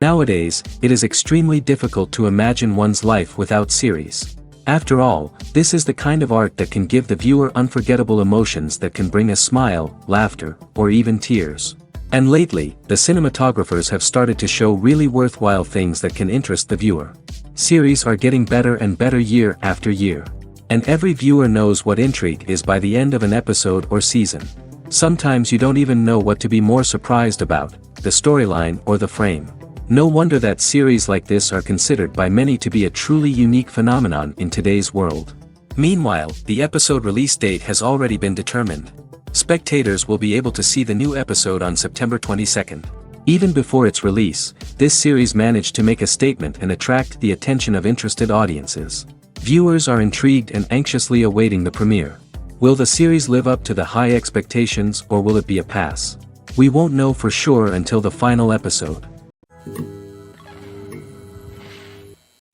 Nowadays, it is extremely difficult to imagine one's life without series. After all, this is the kind of art that can give the viewer unforgettable emotions that can bring a smile, laughter, or even tears. And lately, the cinematographers have started to show really worthwhile things that can interest the viewer. Series are getting better and better year after year. And every viewer knows what intrigue is by the end of an episode or season. Sometimes you don't even know what to be more surprised about, the storyline or the frame. No wonder that series like this are considered by many to be a truly unique phenomenon in today's world. Meanwhile, the episode release date has already been determined. Spectators will be able to see the new episode on September 22nd. Even before its release, this series managed to make a statement and attract the attention of interested audiences. Viewers are intrigued and anxiously awaiting the premiere. Will the series live up to the high expectations or will it be a pass? We won't know for sure until the final episode.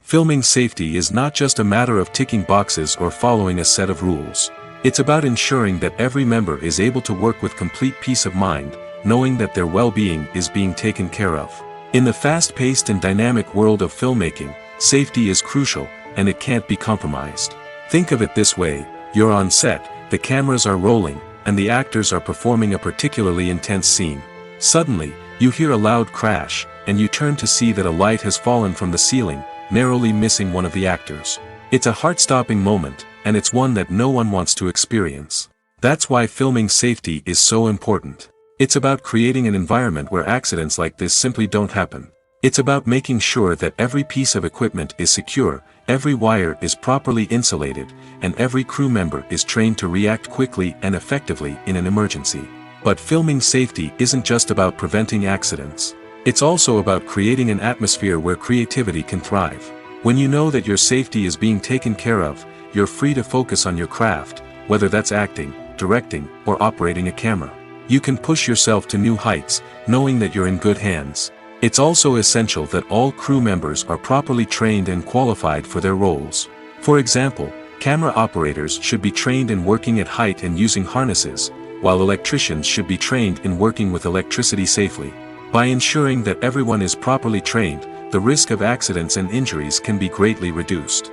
Filming safety is not just a matter of ticking boxes or following a set of rules. It's about ensuring that every member is able to work with complete peace of mind, knowing that their well-being is being taken care of. In the fast-paced and dynamic world of filmmaking, safety is crucial, and it can't be compromised. Think of it this way: you're on set, the cameras are rolling, and the actors are performing a particularly intense scene. Suddenly, you hear a loud crash, and you turn to see that a light has fallen from the ceiling, narrowly missing one of the actors. It's a heart-stopping moment, and it's one that no one wants to experience. That's why filming safety is so important. It's about creating an environment where accidents like this simply don't happen. It's about making sure that every piece of equipment is secure, every wire is properly insulated, and every crew member is trained to react quickly and effectively in an emergency. But filming safety isn't just about preventing accidents. It's also about creating an atmosphere where creativity can thrive. When you know that your safety is being taken care of, you're free to focus on your craft, whether that's acting, directing, or operating a camera. You can push yourself to new heights, knowing that you're in good hands. It's also essential that all crew members are properly trained and qualified for their roles. For example, camera operators should be trained in working at height and using harnesses, while electricians should be trained in working with electricity safely. By ensuring that everyone is properly trained, the risk of accidents and injuries can be greatly reduced.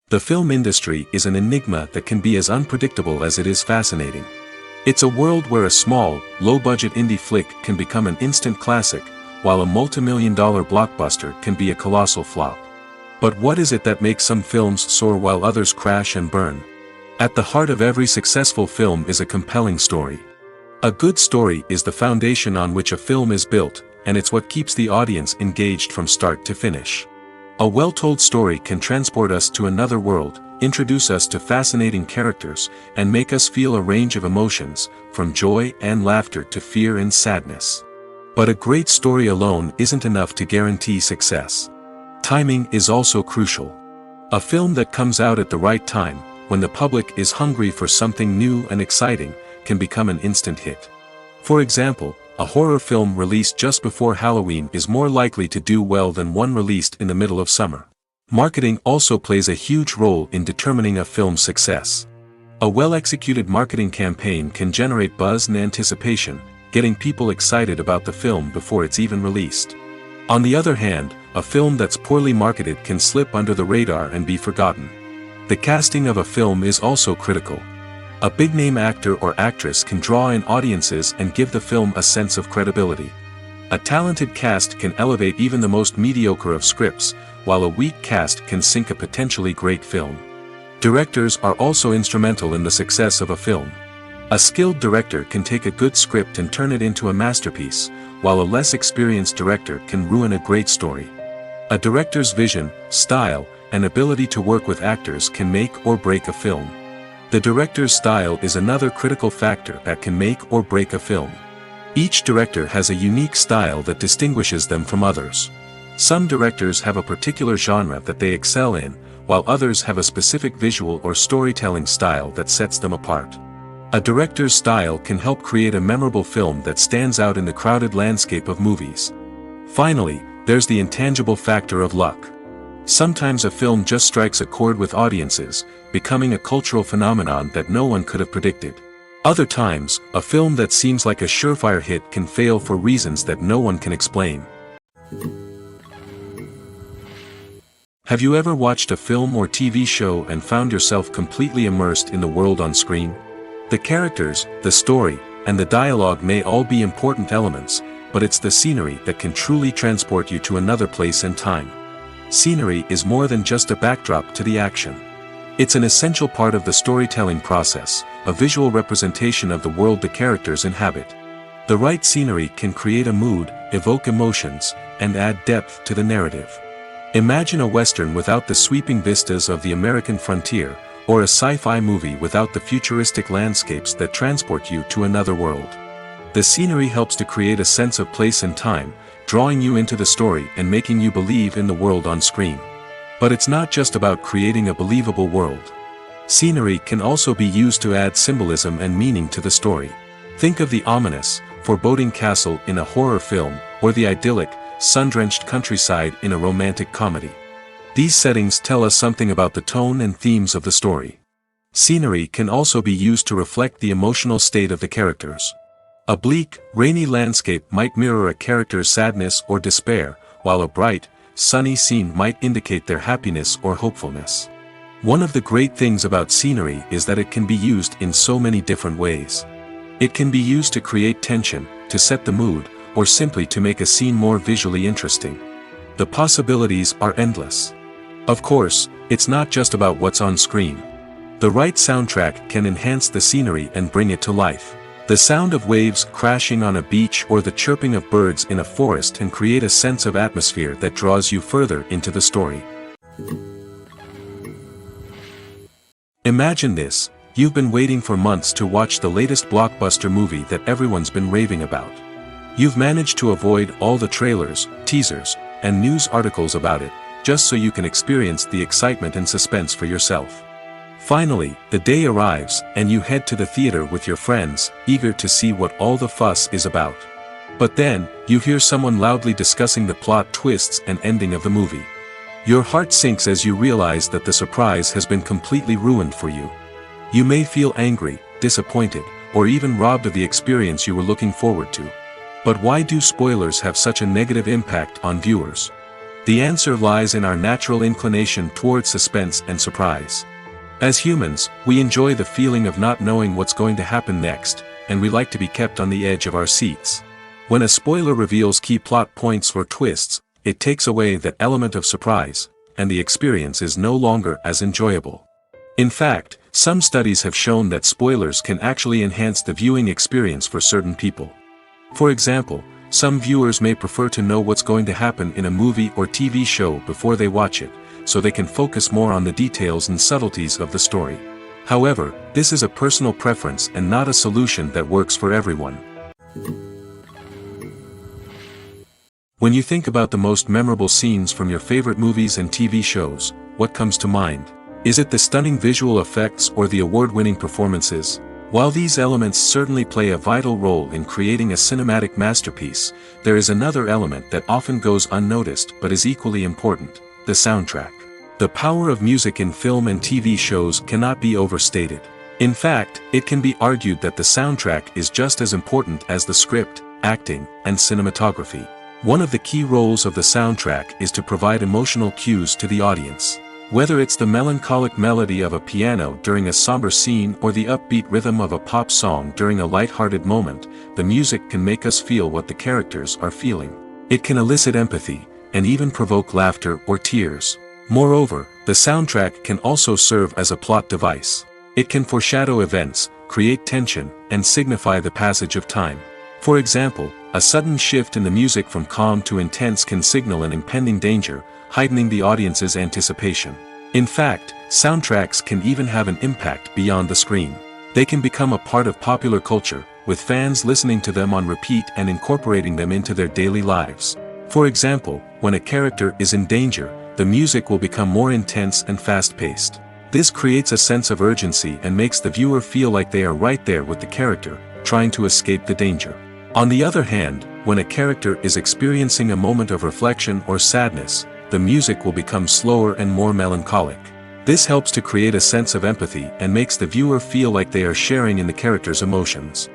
The film industry is an enigma that can be as unpredictable as it is fascinating. It's a world where a small, low-budget indie flick can become an instant classic, while a multi-million-dollar blockbuster can be a colossal flop. But what is it that makes some films soar while others crash and burn? At the heart of every successful film is a compelling story. A good story is the foundation on which a film is built, and it's what keeps the audience engaged from start to finish. A well-told story can transport us to another world, introduce us to fascinating characters, and make us feel a range of emotions, from joy and laughter to fear and sadness. But a great story alone isn't enough to guarantee success. Timing is also crucial. A film that comes out at the right time, when the public is hungry for something new and exciting, can become an instant hit. For example, a horror film released just before Halloween is more likely to do well than one released in the middle of summer. Marketing also plays a huge role in determining a film's success. A well-executed marketing campaign can generate buzz and anticipation, getting people excited about the film before it's even released. On the other hand, a film that's poorly marketed can slip under the radar and be forgotten. The casting of a film is also critical. A big-name actor or actress can draw in audiences and give the film a sense of credibility. A talented cast can elevate even the most mediocre of scripts, while a weak cast can sink a potentially great film. Directors are also instrumental in the success of a film. A skilled director can take a good script and turn it into a masterpiece, while a less experienced director can ruin a great story. A director's vision, style, and ability to work with actors can make or break a film. The director's style is another critical factor that can make or break a film. Each director has a unique style that distinguishes them from others. Some directors have a particular genre that they excel in, while others have a specific visual or storytelling style that sets them apart. A director's style can help create a memorable film that stands out in the crowded landscape of movies. Finally, there's the intangible factor of luck. Sometimes a film just strikes a chord with audiences, becoming a cultural phenomenon that no one could have predicted. Other times, a film that seems like a surefire hit can fail for reasons that no one can explain. Have you ever watched a film or TV show and found yourself completely immersed in the world on screen? The characters, the story, and the dialogue may all be important elements, but it's the scenery that can truly transport you to another place and time. Scenery is more than just a backdrop to the action. It's an essential part of the storytelling process, a visual representation of the world the characters inhabit. The right scenery can create a mood, evoke emotions, and add depth to the narrative. Imagine a Western without the sweeping vistas of the American frontier, or a sci-fi movie without the futuristic landscapes that transport you to another world. The scenery helps to create a sense of place and time, drawing you into the story and making you believe in the world on screen. But it's not just about creating a believable world. Scenery can also be used to add symbolism and meaning to the story. Think of the ominous, foreboding castle in a horror film, or the idyllic, sun-drenched countryside in a romantic comedy. These settings tell us something about the tone and themes of the story. Scenery can also be used to reflect the emotional state of the characters. A bleak, rainy landscape might mirror a character's sadness or despair, while a bright, sunny scene might indicate their happiness or hopefulness. One of the great things about scenery is that it can be used in so many different ways. It can be used to create tension, to set the mood, or simply to make a scene more visually interesting. The possibilities are endless. Of course, it's not just about what's on screen. The right soundtrack can enhance the scenery and bring it to life. The sound of waves crashing on a beach or the chirping of birds in a forest can create a sense of atmosphere that draws you further into the story. Imagine this: you've been waiting for months to watch the latest blockbuster movie that everyone's been raving about. You've managed to avoid all the trailers, teasers, and news articles about it, just so you can experience the excitement and suspense for yourself. Finally, the day arrives, and you head to the theater with your friends, eager to see what all the fuss is about. But then, you hear someone loudly discussing the plot twists and ending of the movie. Your heart sinks as you realize that the surprise has been completely ruined for you. You may feel angry, disappointed, or even robbed of the experience you were looking forward to. But why do spoilers have such a negative impact on viewers? The answer lies in our natural inclination towards suspense and surprise. As humans, we enjoy the feeling of not knowing what's going to happen next, and we like to be kept on the edge of our seats. When a spoiler reveals key plot points or twists, it takes away that element of surprise, and the experience is no longer as enjoyable. In fact, some studies have shown that spoilers can actually enhance the viewing experience for certain people. For example, some viewers may prefer to know what's going to happen in a movie or TV show before they watch it, so they can focus more on the details and subtleties of the story. However, this is a personal preference and not a solution that works for everyone. When you think about the most memorable scenes from your favorite movies and TV shows, what comes to mind? Is it the stunning visual effects or the award-winning performances? While these elements certainly play a vital role in creating a cinematic masterpiece, there is another element that often goes unnoticed but is equally important: the soundtrack. The power of music in film and TV shows cannot be overstated. In fact, it can be argued that the soundtrack is just as important as the script, acting, and cinematography. One of the key roles of the soundtrack is to provide emotional cues to the audience. Whether it's the melancholic melody of a piano during a somber scene or the upbeat rhythm of a pop song during a light-hearted moment, the music can make us feel what the characters are feeling. It can elicit empathy, and even provoke laughter or tears. Moreover, the soundtrack can also serve as a plot device. It can foreshadow events, create tension, and signify the passage of time. For example, a sudden shift in the music from calm to intense can signal an impending danger, heightening the audience's anticipation. In fact, soundtracks can even have an impact beyond the screen. They can become a part of popular culture, with fans listening to them on repeat and incorporating them into their daily lives. For example, when a character is in danger, the music will become more intense and fast-paced. This creates a sense of urgency and makes the viewer feel like they are right there with the character, trying to escape the danger. On the other hand, when a character is experiencing a moment of reflection or sadness, the music will become slower and more melancholic. This helps to create a sense of empathy and makes the viewer feel like they are sharing in the character's emotions.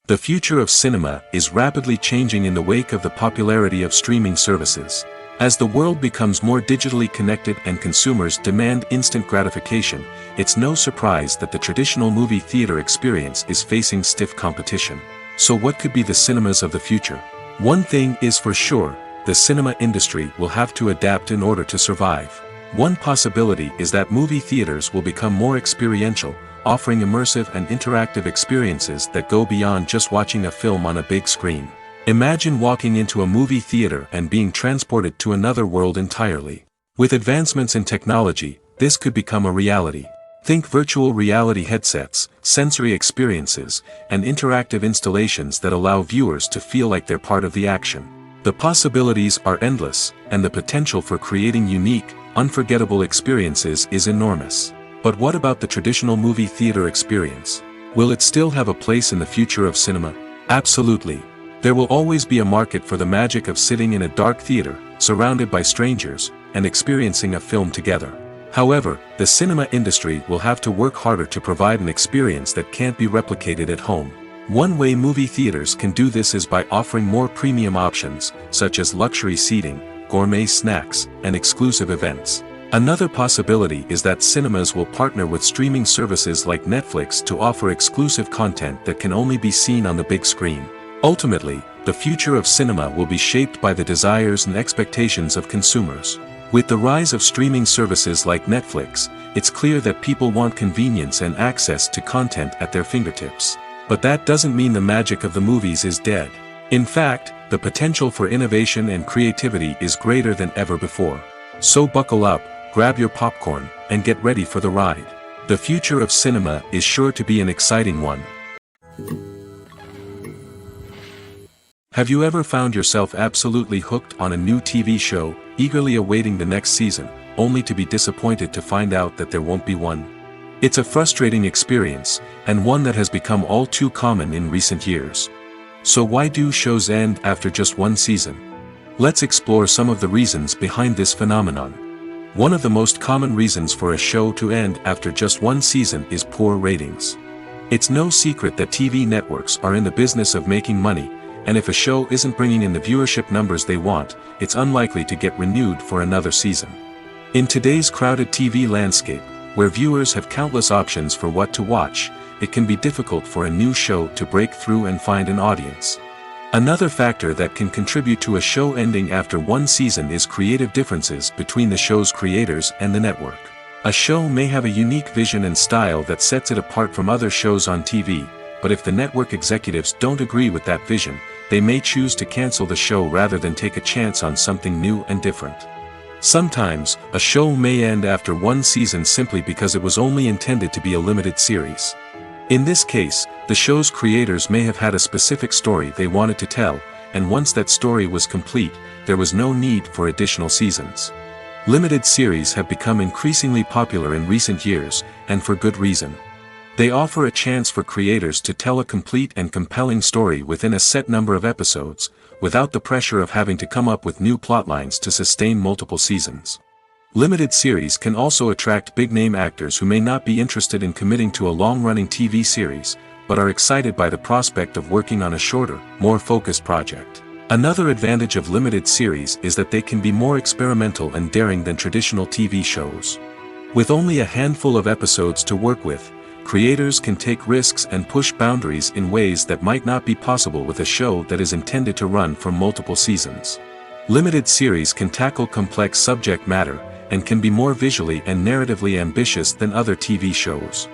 The future of cinema is rapidly changing in the wake of the popularity of streaming services. As the world becomes more digitally connected and consumers demand instant gratification, it's no surprise that the traditional movie theater experience is facing stiff competition. So what could be the cinemas of the future? One thing is for sure, the cinema industry will have to adapt in order to survive. One possibility is that movie theaters will become more experiential, offering immersive and interactive experiences that go beyond just watching a film on a big screen. Imagine walking into a movie theater and being transported to another world entirely. With advancements in technology, this could become a reality. Think virtual reality headsets, sensory experiences, and interactive installations that allow viewers to feel like they're part of the action. The possibilities are endless, and the potential for creating unique, unforgettable experiences is enormous. But what about the traditional movie theater experience? Will it still have a place in the future of cinema? Absolutely. There will always be a market for the magic of sitting in a dark theater, surrounded by strangers, and experiencing a film together. However, the cinema industry will have to work harder to provide an experience that can't be replicated at home. One way movie theaters can do this is by offering more premium options, such as luxury seating, gourmet snacks, and exclusive events. Another possibility is that cinemas will partner with streaming services like Netflix to offer exclusive content that can only be seen on the big screen. Ultimately, the future of cinema will be shaped by the desires and expectations of consumers. With the rise of streaming services like Netflix, it's clear that people want convenience and access to content at their fingertips. But that doesn't mean the magic of the movies is dead. In fact, the potential for innovation and creativity is greater than ever before. So buckle up, grab your popcorn, and get ready for the ride. The future of cinema is sure to be an exciting one. Have you ever found yourself absolutely hooked on a new TV show, eagerly awaiting the next season, only to be disappointed to find out that there won't be one? It's a frustrating experience, and one that has become all too common in recent years. So why do shows end after just one season? Let's explore some of the reasons behind this phenomenon. One of the most common reasons for a show to end after just one season is poor ratings. It's no secret that TV networks are in the business of making money, and if a show isn't bringing in the viewership numbers they want, it's unlikely to get renewed for another season. In today's crowded TV landscape, where viewers have countless options for what to watch, it can be difficult for a new show to break through and find an audience. Another factor that can contribute to a show ending after one season is creative differences between the show's creators and the network. A show may have a unique vision and style that sets it apart from other shows on TV, but if the network executives don't agree with that vision, they may choose to cancel the show rather than take a chance on something new and different. Sometimes, a show may end after one season simply because it was only intended to be a limited series. In this case, the show's creators may have had a specific story they wanted to tell, and once that story was complete, there was no need for additional seasons. Limited series have become increasingly popular in recent years, and for good reason. They offer a chance for creators to tell a complete and compelling story within a set number of episodes, without the pressure of having to come up with new plotlines to sustain multiple seasons. Limited series can also attract big-name actors who may not be interested in committing to a long-running TV series, but are excited by the prospect of working on a shorter, more focused project. Another advantage of limited series is that they can be more experimental and daring than traditional TV shows. With only a handful of episodes to work with, creators can take risks and push boundaries in ways that might not be possible with a show that is intended to run for multiple seasons. Limited series can tackle complex subject matter, and can be more visually and narratively ambitious than other TV shows.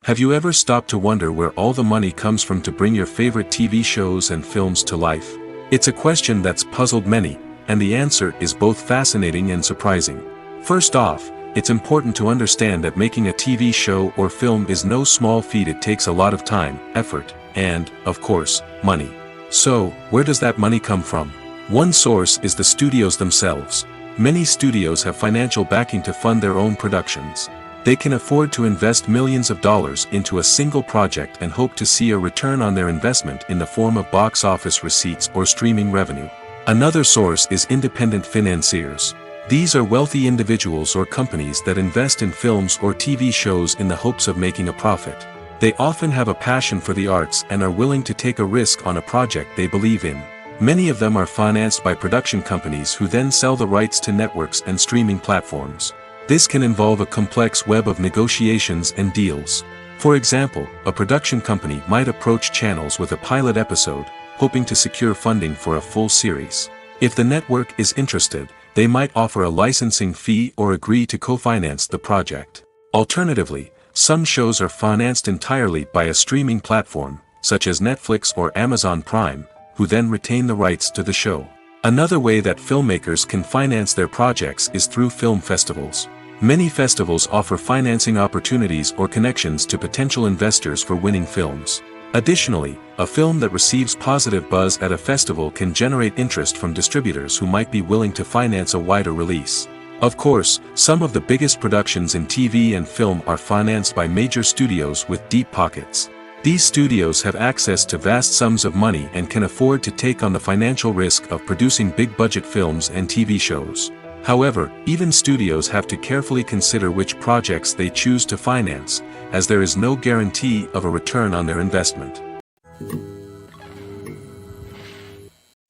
Have you ever stopped to wonder where all the money comes from to bring your favorite TV shows and films to life? It's a question that's puzzled many, and the answer is both fascinating and surprising. First off, it's important to understand that making a TV show or film is no small feat. It takes a lot of time, effort, and, of course, money. So, where does that money come from? One source is the studios themselves. Many studios have financial backing to fund their own productions. They can afford to invest millions of dollars into a single project and hope to see a return on their investment in the form of box office receipts or streaming revenue. Another source is independent financiers. These are wealthy individuals or companies that invest in films or TV shows in the hopes of making a profit. They often have a passion for the arts and are willing to take a risk on a project they believe in. Many of them are financed by production companies who then sell the rights to networks and streaming platforms. This can involve a complex web of negotiations and deals. For example, a production company might approach channels with a pilot episode, hoping to secure funding for a full series. If the network is interested, they might offer a licensing fee or agree to co-finance the project. Alternatively, some shows are financed entirely by a streaming platform, such as Netflix or Amazon Prime, who then retain the rights to the show. Another way that filmmakers can finance their projects is through film festivals. Many festivals offer financing opportunities or connections to potential investors for winning films. Additionally, a film that receives positive buzz at a festival can generate interest from distributors who might be willing to finance a wider release. Of course, some of the biggest productions in TV and film are financed by major studios with deep pockets. These studios have access to vast sums of money and can afford to take on the financial risk of producing big-budget films and TV shows. However, even studios have to carefully consider which projects they choose to finance, as there is no guarantee of a return on their investment.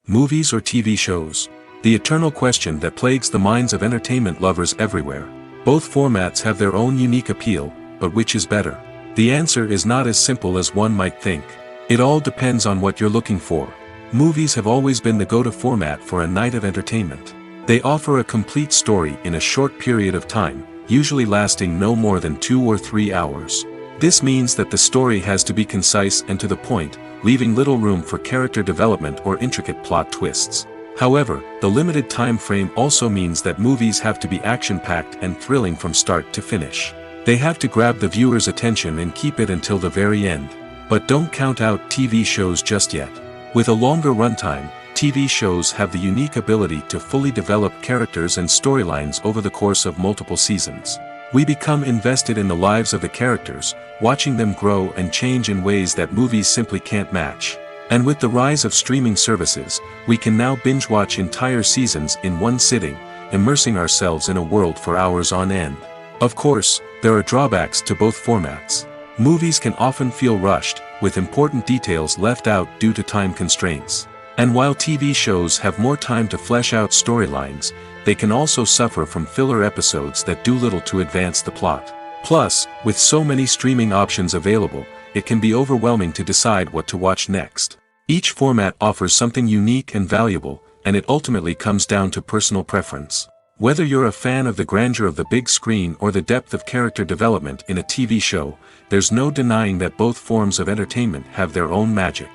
Movies or TV shows? The eternal question that plagues the minds of entertainment lovers everywhere. Both formats have their own unique appeal, but which is better? The answer is not as simple as one might think. It all depends on what you're looking for. Movies have always been the go-to format for a night of entertainment. They offer a complete story in a short period of time, usually lasting no more than 2 or 3 hours. This means that the story has to be concise and to the point, leaving little room for character development or intricate plot twists. However, the limited time frame also means that movies have to be action-packed and thrilling from start to finish. They have to grab the viewer's attention and keep it until the very end. But don't count out TV shows just yet. With a longer runtime, TV shows have the unique ability to fully develop characters and storylines over the course of multiple seasons. We become invested in the lives of the characters, watching them grow and change in ways that movies simply can't match. And with the rise of streaming services, we can now binge-watch entire seasons in one sitting, immersing ourselves in a world for hours on end. Of course, there are drawbacks to both formats. Movies can often feel rushed, with important details left out due to time constraints. And while TV shows have more time to flesh out storylines, they can also suffer from filler episodes that do little to advance the plot. Plus, with so many streaming options available, it can be overwhelming to decide what to watch next. Each format offers something unique and valuable, and it ultimately comes down to personal preference. Whether you're a fan of the grandeur of the big screen or the depth of character development in a TV show, there's no denying that both forms of entertainment have their own magic.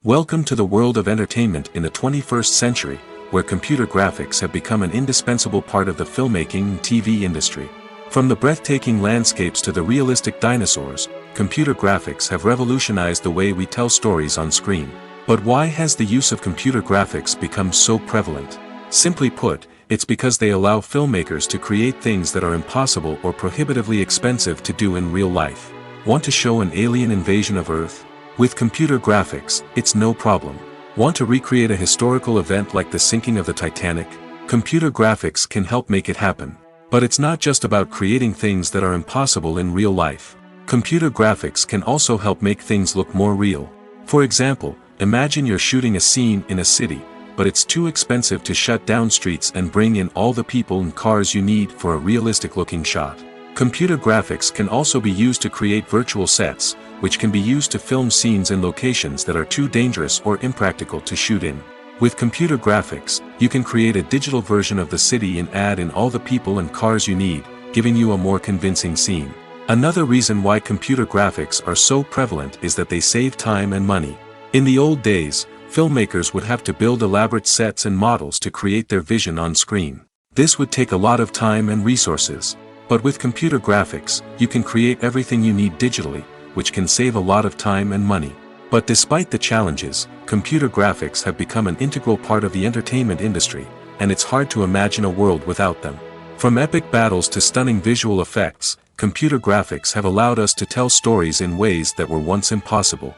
Welcome to the world of entertainment in the 21st century, where computer graphics have become an indispensable part of the filmmaking and TV industry. From the breathtaking landscapes to the realistic dinosaurs, computer graphics have revolutionized the way we tell stories on screen. But why has the use of computer graphics become so prevalent? Simply put, it's because they allow filmmakers to create things that are impossible or prohibitively expensive to do in real life. Want to show an alien invasion of Earth? With computer graphics, it's no problem. Want to recreate a historical event like the sinking of the Titanic? Computer graphics can help make it happen. But it's not just about creating things that are impossible in real life. Computer graphics can also help make things look more real. For example, imagine you're shooting a scene in a city, but it's too expensive to shut down streets and bring in all the people and cars you need for a realistic-looking shot. Computer graphics can also be used to create virtual sets, which can be used to film scenes in locations that are too dangerous or impractical to shoot in. With computer graphics, you can create a digital version of the city and add in all the people and cars you need, giving you a more convincing scene. Another reason why computer graphics are so prevalent is that they save time and money. In the old days, filmmakers would have to build elaborate sets and models to create their vision on screen. This would take a lot of time and resources. But with computer graphics, you can create everything you need digitally, which can save a lot of time and money. But despite the challenges, computer graphics have become an integral part of the entertainment industry, and it's hard to imagine a world without them. From epic battles to stunning visual effects, computer graphics have allowed us to tell stories in ways that were once impossible.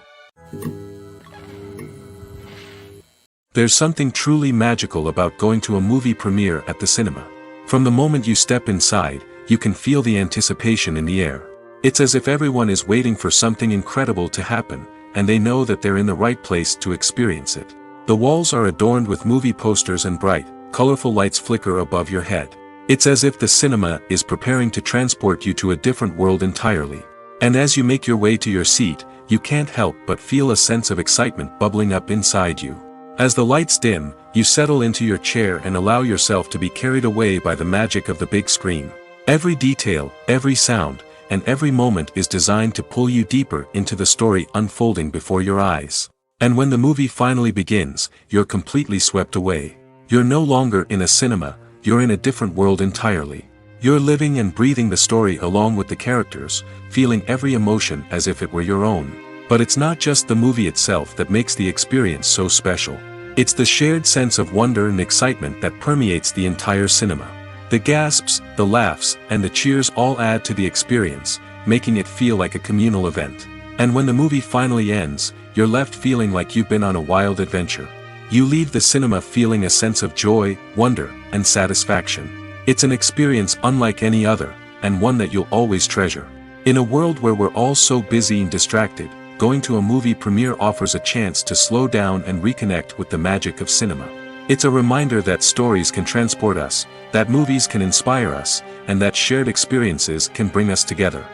There's something truly magical about going to a movie premiere at the cinema. From the moment you step inside, you can feel the anticipation in the air. It's as if everyone is waiting for something incredible to happen, and they know that they're in the right place to experience it. The walls are adorned with movie posters and bright, colorful lights flicker above your head. It's as if the cinema is preparing to transport you to a different world entirely. And as you make your way to your seat, you can't help but feel a sense of excitement bubbling up inside you. As the lights dim, you settle into your chair and allow yourself to be carried away by the magic of the big screen. Every detail, every sound, and every moment is designed to pull you deeper into the story unfolding before your eyes. And when the movie finally begins, you're completely swept away. You're no longer in a cinema, you're in a different world entirely. You're living and breathing the story along with the characters, feeling every emotion as if it were your own. But it's not just the movie itself that makes the experience so special. It's the shared sense of wonder and excitement that permeates the entire cinema. The gasps, the laughs, and the cheers all add to the experience, making it feel like a communal event. And when the movie finally ends, you're left feeling like you've been on a wild adventure. You leave the cinema feeling a sense of joy, wonder, and satisfaction. It's an experience unlike any other, and one that you'll always treasure. In a world where we're all so busy and distracted, going to a movie premiere offers a chance to slow down and reconnect with the magic of cinema. It's a reminder that stories can transport us, that movies can inspire us, and that shared experiences can bring us together.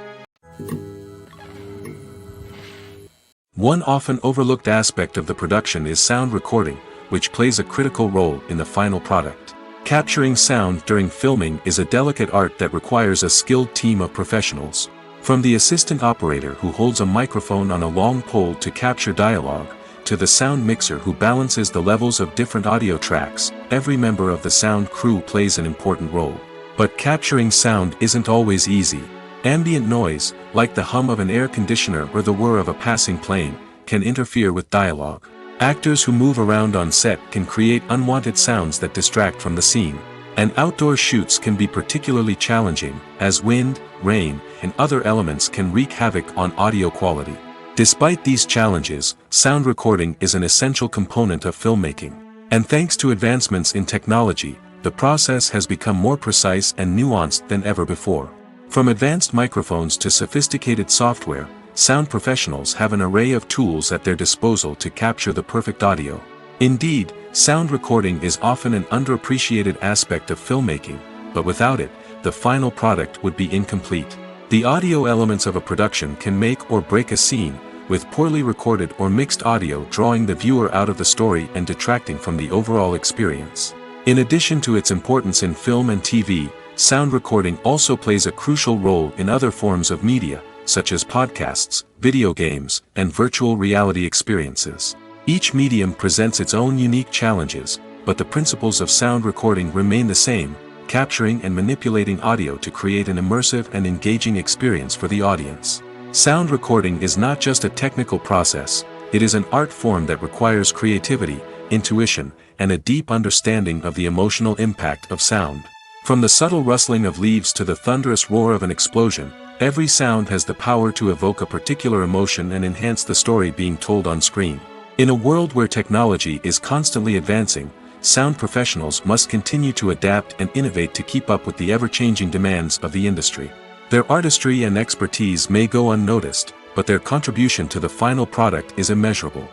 One often overlooked aspect of the production is sound recording, which plays a critical role in the final product. Capturing sound during filming is a delicate art that requires a skilled team of professionals. From the assistant operator who holds a microphone on a long pole to capture dialogue, to the sound mixer who balances the levels of different audio tracks, every member of the sound crew plays an important role. But capturing sound isn't always easy. Ambient noise, like the hum of an air conditioner or the whir of a passing plane, can interfere with dialogue. Actors who move around on set can create unwanted sounds that distract from the scene. And outdoor shoots can be particularly challenging, as wind, rain, and other elements can wreak havoc on audio quality. Despite these challenges, sound recording is an essential component of filmmaking. And thanks to advancements in technology, the process has become more precise and nuanced than ever before. From advanced microphones to sophisticated software, sound professionals have an array of tools at their disposal to capture the perfect audio. Indeed, sound recording is often an underappreciated aspect of filmmaking, but without it, the final product would be incomplete. The audio elements of a production can make or break a scene, with poorly recorded or mixed audio drawing the viewer out of the story and detracting from the overall experience. In addition to its importance in film and TV, sound recording also plays a crucial role in other forms of media, such as podcasts, video games, and virtual reality experiences. Each medium presents its own unique challenges, but the principles of sound recording remain the same, capturing and manipulating audio to create an immersive and engaging experience for the audience. Sound recording is not just a technical process, it is an art form that requires creativity, intuition, and a deep understanding of the emotional impact of sound. From the subtle rustling of leaves to the thunderous roar of an explosion, every sound has the power to evoke a particular emotion and enhance the story being told on screen. In a world where technology is constantly advancing, sound professionals must continue to adapt and innovate to keep up with the ever-changing demands of the industry. Their artistry and expertise may go unnoticed, but their contribution to the final product is immeasurable.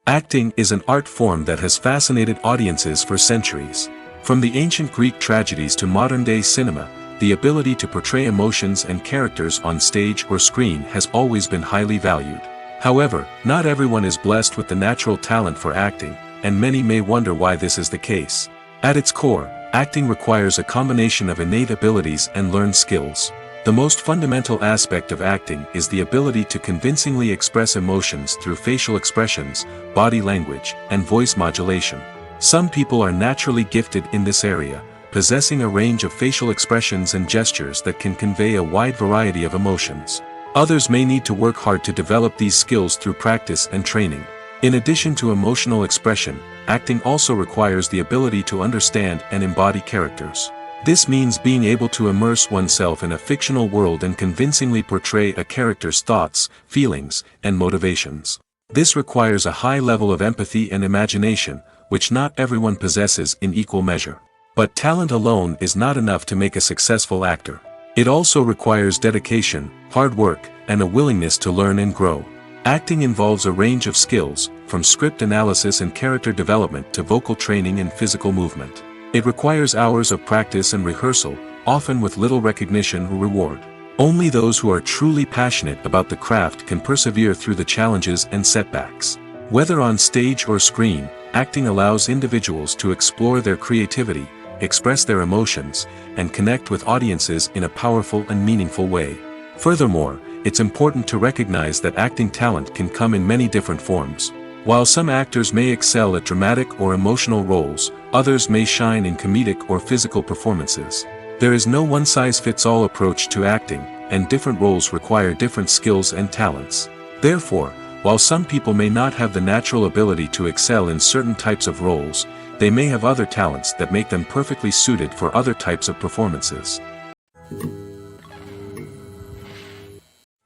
Acting is an art form that has fascinated audiences for centuries. From the ancient Greek tragedies to modern-day cinema, the ability to portray emotions and characters on stage or screen has always been highly valued. However, not everyone is blessed with the natural talent for acting, and many may wonder why this is the case. At its core, acting requires a combination of innate abilities and learned skills. The most fundamental aspect of acting is the ability to convincingly express emotions through facial expressions, body language, and voice modulation. Some people are naturally gifted in this area, possessing a range of facial expressions and gestures that can convey a wide variety of emotions. Others may need to work hard to develop these skills through practice and training. In addition to emotional expression, acting also requires the ability to understand and embody characters. This means being able to immerse oneself in a fictional world and convincingly portray a character's thoughts, feelings, and motivations. This requires a high level of empathy and imagination, which not everyone possesses in equal measure. But talent alone is not enough to make a successful actor. It also requires dedication, hard work, and a willingness to learn and grow. Acting involves a range of skills, from script analysis and character development to vocal training and physical movement. It requires hours of practice and rehearsal, often with little recognition or reward. Only those who are truly passionate about the craft can persevere through the challenges and setbacks. Whether on stage or screen, acting allows individuals to explore their creativity, express their emotions, and connect with audiences in a powerful and meaningful way. Furthermore, it's important to recognize that acting talent can come in many different forms. While some actors may excel at dramatic or emotional roles, others may shine in comedic or physical performances. There is no one-size-fits-all approach to acting, and different roles require different skills and talents. Therefore, while some people may not have the natural ability to excel in certain types of roles, they may have other talents that make them perfectly suited for other types of performances.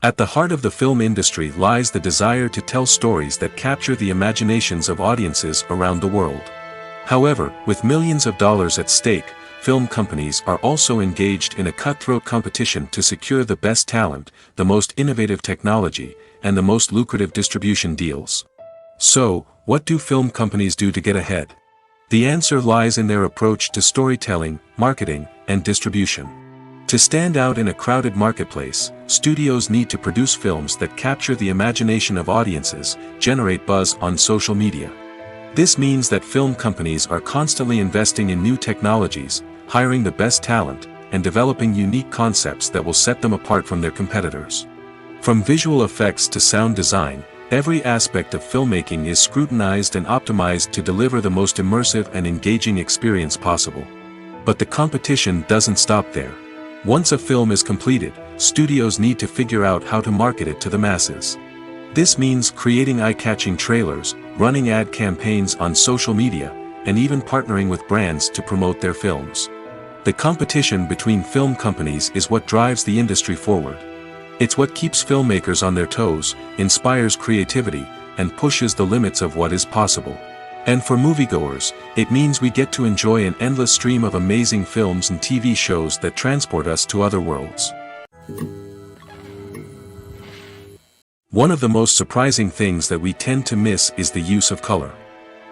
At the heart of the film industry lies the desire to tell stories that capture the imaginations of audiences around the world. However, with millions of dollars at stake, film companies are also engaged in a cutthroat competition to secure the best talent, the most innovative technology, and the most lucrative distribution deals. So, what do film companies do to get ahead? The answer lies in their approach to storytelling, marketing, and distribution. To stand out in a crowded marketplace, studios need to produce films that capture the imagination of audiences, generate buzz on social media. This means that film companies are constantly investing in new technologies, hiring the best talent, and developing unique concepts that will set them apart from their competitors. From visual effects to sound design, every aspect of filmmaking is scrutinized and optimized to deliver the most immersive and engaging experience possible. But the competition doesn't stop there. Once a film is completed, studios need to figure out how to market it to the masses. This means creating eye-catching trailers, running ad campaigns on social media, and even partnering with brands to promote their films. The competition between film companies is what drives the industry forward. It's what keeps filmmakers on their toes, inspires creativity, and pushes the limits of what is possible. And for moviegoers, it means we get to enjoy an endless stream of amazing films and TV shows that transport us to other worlds. One of the most surprising things that we tend to miss is the use of color.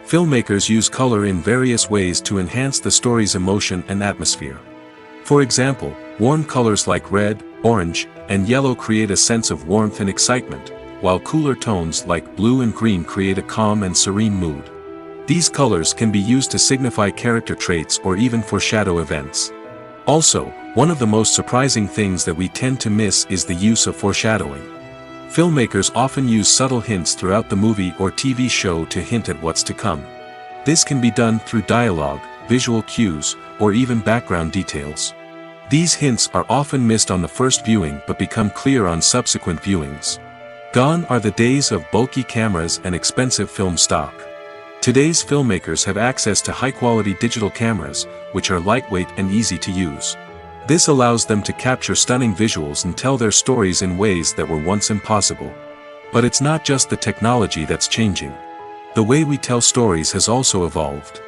Filmmakers use color in various ways to enhance the story's emotion and atmosphere. For example, warm colors like red, orange, and yellow create a sense of warmth and excitement, while cooler tones like blue and green create a calm and serene mood. These colors can be used to signify character traits or even foreshadow events. Also, one of the most surprising things that we tend to miss is the use of foreshadowing. Filmmakers often use subtle hints throughout the movie or TV show to hint at what's to come. This can be done through dialogue, visual cues, or even background details. These hints are often missed on the first viewing but become clear on subsequent viewings. Gone are the days of bulky cameras and expensive film stock. Today's filmmakers have access to high-quality digital cameras, which are lightweight and easy to use. This allows them to capture stunning visuals and tell their stories in ways that were once impossible. But it's not just the technology that's changing. The way we tell stories has also evolved.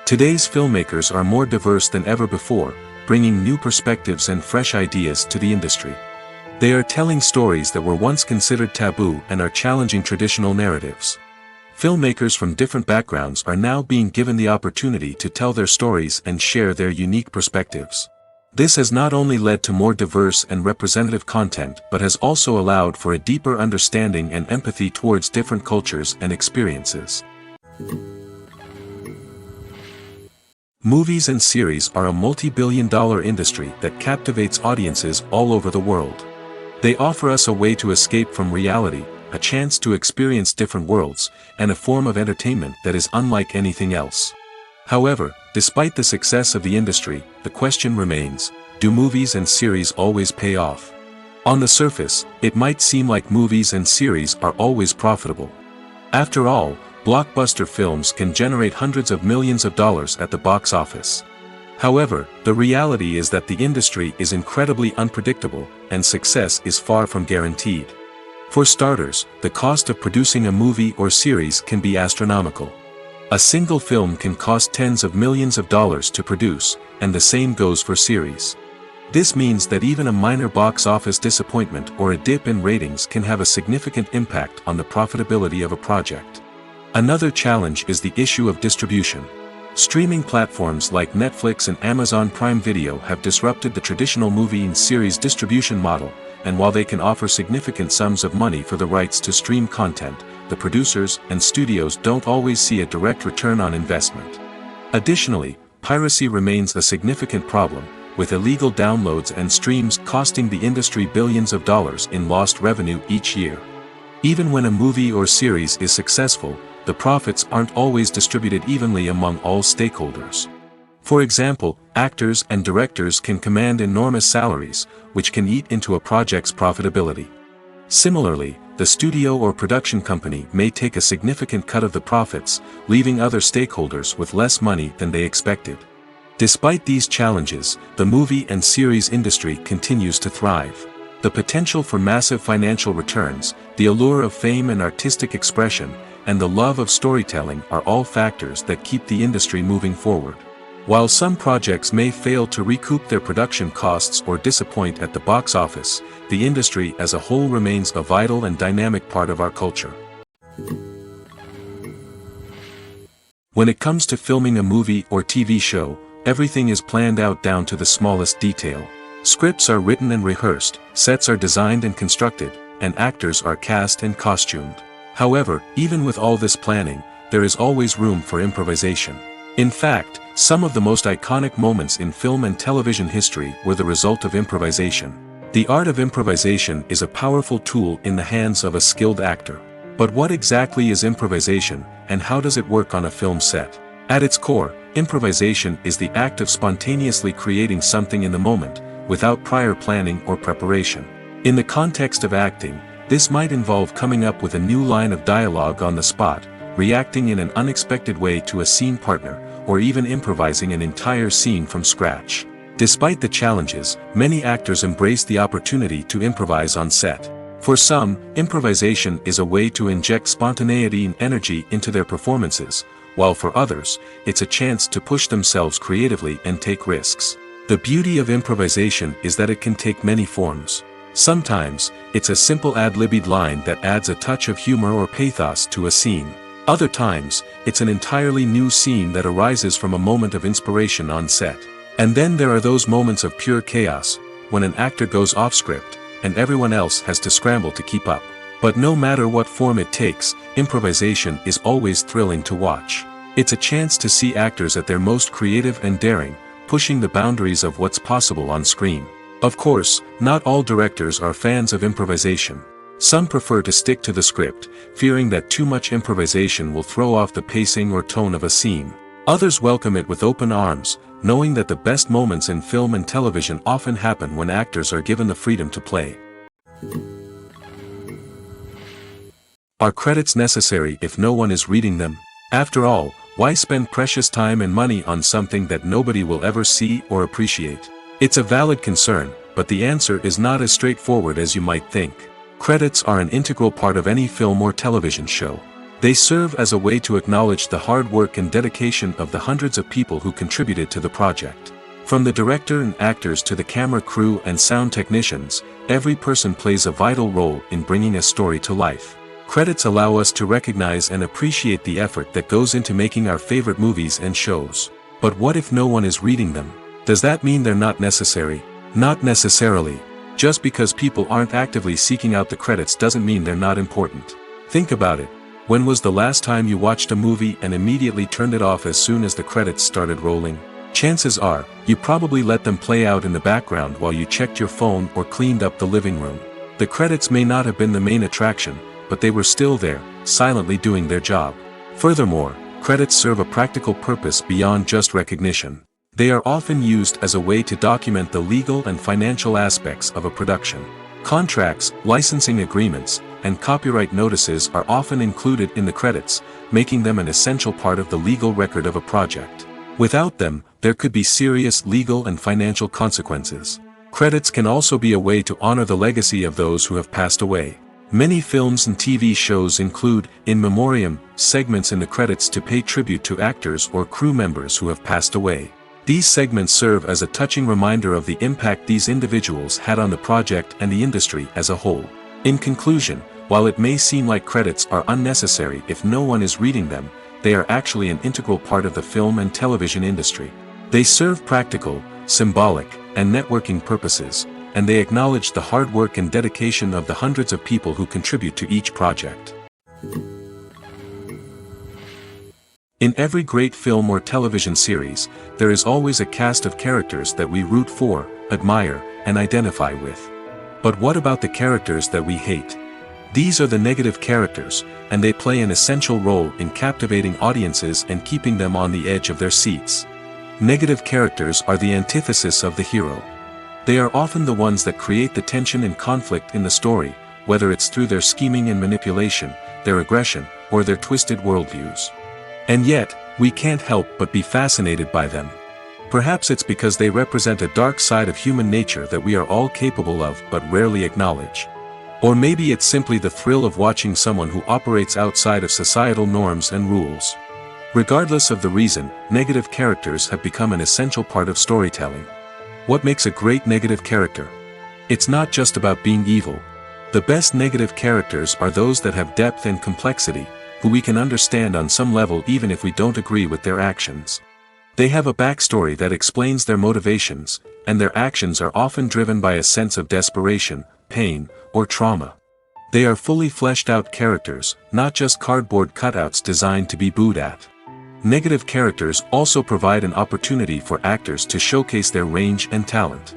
Today's filmmakers are more diverse than ever before, bringing new perspectives and fresh ideas to the industry. They are telling stories that were once considered taboo and are challenging traditional narratives. Filmmakers from different backgrounds are now being given the opportunity to tell their stories and share their unique perspectives. This has not only led to more diverse and representative content but has also allowed for a deeper understanding and empathy towards different cultures and experiences. Movies and series are a multi-billion-dollar industry that captivates audiences all over the world. They offer us a way to escape from reality, a chance to experience different worlds, and a form of entertainment that is unlike anything else. However, despite the success of the industry, the question remains, do movies and series always pay off? On the surface, it might seem like movies and series are always profitable. After all, blockbuster films can generate hundreds of millions of dollars at the box office. However, the reality is that the industry is incredibly unpredictable, and success is far from guaranteed. For starters, the cost of producing a movie or series can be astronomical. A single film can cost tens of millions of dollars to produce, and the same goes for series. This means that even a minor box office disappointment or a dip in ratings can have a significant impact on the profitability of a project. Another challenge is the issue of distribution. Streaming platforms like Netflix and Amazon Prime Video have disrupted the traditional movie and series distribution model, and while they can offer significant sums of money for the rights to stream content, the producers and studios don't always see a direct return on investment. Additionally, piracy remains a significant problem, with illegal downloads and streams costing the industry billions of dollars in lost revenue each year. Even when a movie or series is successful, the profits aren't always distributed evenly among all stakeholders. For example, actors and directors can command enormous salaries, which can eat into a project's profitability. Similarly, the studio or production company may take a significant cut of the profits, leaving other stakeholders with less money than they expected. Despite these challenges, the movie and series industry continues to thrive. The potential for massive financial returns, the allure of fame and artistic expression, and the love of storytelling are all factors that keep the industry moving forward. While some projects may fail to recoup their production costs or disappoint at the box office, the industry as a whole remains a vital and dynamic part of our culture. When it comes to filming a movie or TV show, everything is planned out down to the smallest detail. Scripts are written and rehearsed, sets are designed and constructed, and actors are cast and costumed. However, even with all this planning, there is always room for improvisation. In fact, some of the most iconic moments in film and television history were the result of improvisation. The art of improvisation is a powerful tool in the hands of a skilled actor. But what exactly is improvisation, and how does it work on a film set? At its core, improvisation is the act of spontaneously creating something in the moment, without prior planning or preparation. In the context of acting, this might involve coming up with a new line of dialogue on the spot, reacting in an unexpected way to a scene partner, or even improvising an entire scene from scratch. Despite the challenges, many actors embrace the opportunity to improvise on set. For some, improvisation is a way to inject spontaneity and energy into their performances, while for others, it's a chance to push themselves creatively and take risks. The beauty of improvisation is that it can take many forms. Sometimes, it's a simple ad-libbed line that adds a touch of humor or pathos to a scene. Other times, it's an entirely new scene that arises from a moment of inspiration on set. And then there are those moments of pure chaos, when an actor goes off script, and everyone else has to scramble to keep up. But no matter what form it takes, improvisation is always thrilling to watch. It's a chance to see actors at their most creative and daring, pushing the boundaries of what's possible on screen. Of course, not all directors are fans of improvisation. Some prefer to stick to the script, fearing that too much improvisation will throw off the pacing or tone of a scene. Others welcome it with open arms, knowing that the best moments in film and television often happen when actors are given the freedom to play. Are credits necessary if no one is reading them? After all, why spend precious time and money on something that nobody will ever see or appreciate? It's a valid concern, but the answer is not as straightforward as you might think. Credits are an integral part of any film or television show. They serve as a way to acknowledge the hard work and dedication of the hundreds of people who contributed to the project. From the director and actors to the camera crew and sound technicians, every person plays a vital role in bringing a story to life. Credits allow us to recognize and appreciate the effort that goes into making our favorite movies and shows. But what if no one is reading them? Does that mean they're not necessary? Not necessarily. Just because people aren't actively seeking out the credits doesn't mean they're not important. Think about it. When was the last time you watched a movie and immediately turned it off as soon as the credits started rolling? Chances are, you probably let them play out in the background while you checked your phone or cleaned up the living room. The credits may not have been the main attraction, but they were still there, silently doing their job. Furthermore, credits serve a practical purpose beyond just recognition. They are often used as a way to document the legal and financial aspects of a production. Contracts, licensing agreements, and copyright notices are often included in the credits, making them an essential part of the legal record of a project. Without them, there could be serious legal and financial consequences. Credits can also be a way to honor the legacy of those who have passed away. Many films and TV shows include, in memoriam, segments in the credits to pay tribute to actors or crew members who have passed away. These segments serve as a touching reminder of the impact these individuals had on the project and the industry as a whole. In conclusion, while it may seem like credits are unnecessary if no one is reading them, they are actually an integral part of the film and television industry. They serve practical, symbolic, and networking purposes, and they acknowledge the hard work and dedication of the hundreds of people who contribute to each project. In every great film or television series, there is always a cast of characters that we root for, admire, and identify with. But what about the characters that we hate? These are the negative characters, and they play an essential role in captivating audiences and keeping them on the edge of their seats. Negative characters are the antithesis of the hero. They are often the ones that create the tension and conflict in the story, whether it's through their scheming and manipulation, their aggression, or their twisted worldviews. And yet, we can't help but be fascinated by them. Perhaps it's because they represent a dark side of human nature that we are all capable of but rarely acknowledge. Or maybe it's simply the thrill of watching someone who operates outside of societal norms and rules. Regardless of the reason, negative characters have become an essential part of storytelling. What makes a great negative character? It's not just about being evil. The best negative characters are those that have depth and complexity, who we can understand on some level even if we don't agree with their actions. They have a backstory that explains their motivations, and their actions are often driven by a sense of desperation, pain, or trauma. They are fully fleshed out characters, not just cardboard cutouts designed to be booed at. Negative characters also provide an opportunity for actors to showcase their range and talent.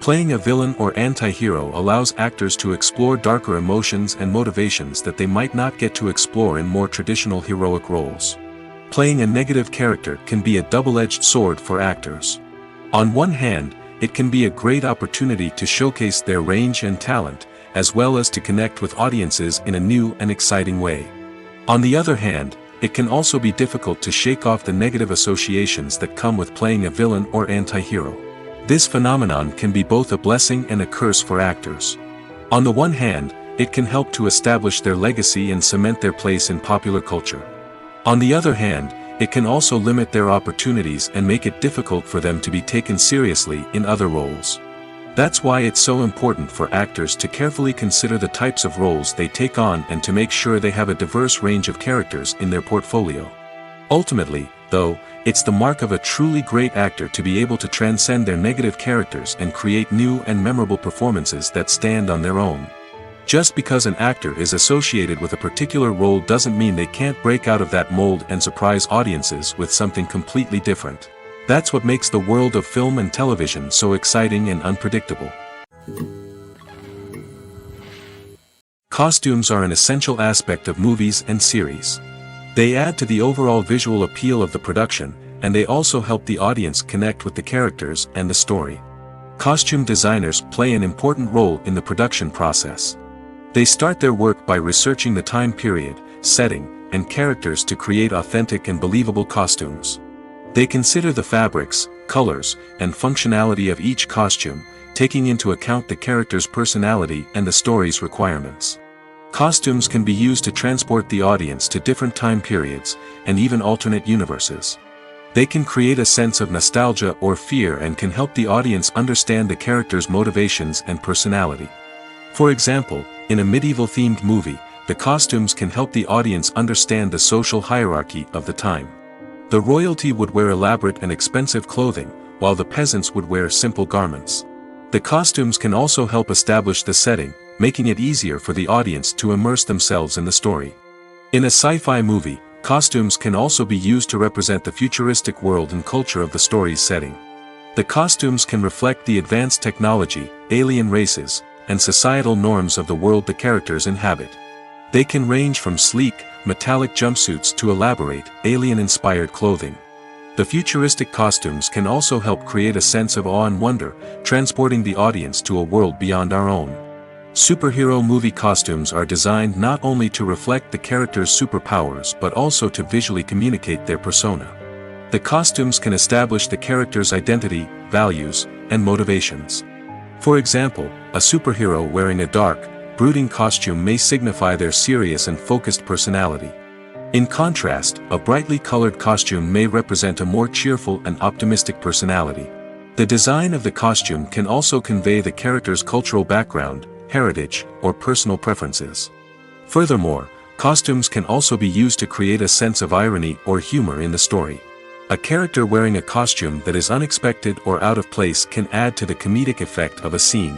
Playing a villain or anti-hero allows actors to explore darker emotions and motivations that they might not get to explore in more traditional heroic roles. Playing a negative character can be a double-edged sword for actors. On one hand, it can be a great opportunity to showcase their range and talent, as well as to connect with audiences in a new and exciting way. On the other hand, it can also be difficult to shake off the negative associations that come with playing a villain or anti-hero. This phenomenon can be both a blessing and a curse for actors. On the one hand, it can help to establish their legacy and cement their place in popular culture. On the other hand, it can also limit their opportunities and make it difficult for them to be taken seriously in other roles. That's why it's so important for actors to carefully consider the types of roles they take on and to make sure they have a diverse range of characters in their portfolio. Ultimately, though, it's the mark of a truly great actor to be able to transcend their negative characters and create new and memorable performances that stand on their own. Just because an actor is associated with a particular role doesn't mean they can't break out of that mold and surprise audiences with something completely different. That's what makes the world of film and television so exciting and unpredictable. Costumes are an essential aspect of movies and series. They add to the overall visual appeal of the production, and they also help the audience connect with the characters and the story. Costume designers play an important role in the production process. They start their work by researching the time period, setting, and characters to create authentic and believable costumes. They consider the fabrics, colors, and functionality of each costume, taking into account the character's personality and the story's requirements. Costumes can be used to transport the audience to different time periods, and even alternate universes. They can create a sense of nostalgia or fear and can help the audience understand the character's motivations and personality. For example, in a medieval-themed movie, the costumes can help the audience understand the social hierarchy of the time. The royalty would wear elaborate and expensive clothing, while the peasants would wear simple garments. The costumes can also help establish the setting, making it easier for the audience to immerse themselves in the story. In a sci-fi movie, costumes can also be used to represent the futuristic world and culture of the story's setting. The costumes can reflect the advanced technology, alien races, and societal norms of the world the characters inhabit. They can range from sleek, metallic jumpsuits to elaborate, alien-inspired clothing. The futuristic costumes can also help create a sense of awe and wonder, transporting the audience to a world beyond our own. Superhero movie costumes are designed not only to reflect the character's superpowers but also to visually communicate their persona. The costumes can establish the character's identity, values, and motivations. For example, a superhero wearing a dark, brooding costume may signify their serious and focused personality. In contrast, a brightly colored costume may represent a more cheerful and optimistic personality. The design of the costume can also convey the character's cultural background, heritage, or personal preferences. Furthermore, costumes can also be used to create a sense of irony or humor in the story. A character wearing a costume that is unexpected or out of place can add to the comedic effect of a scene.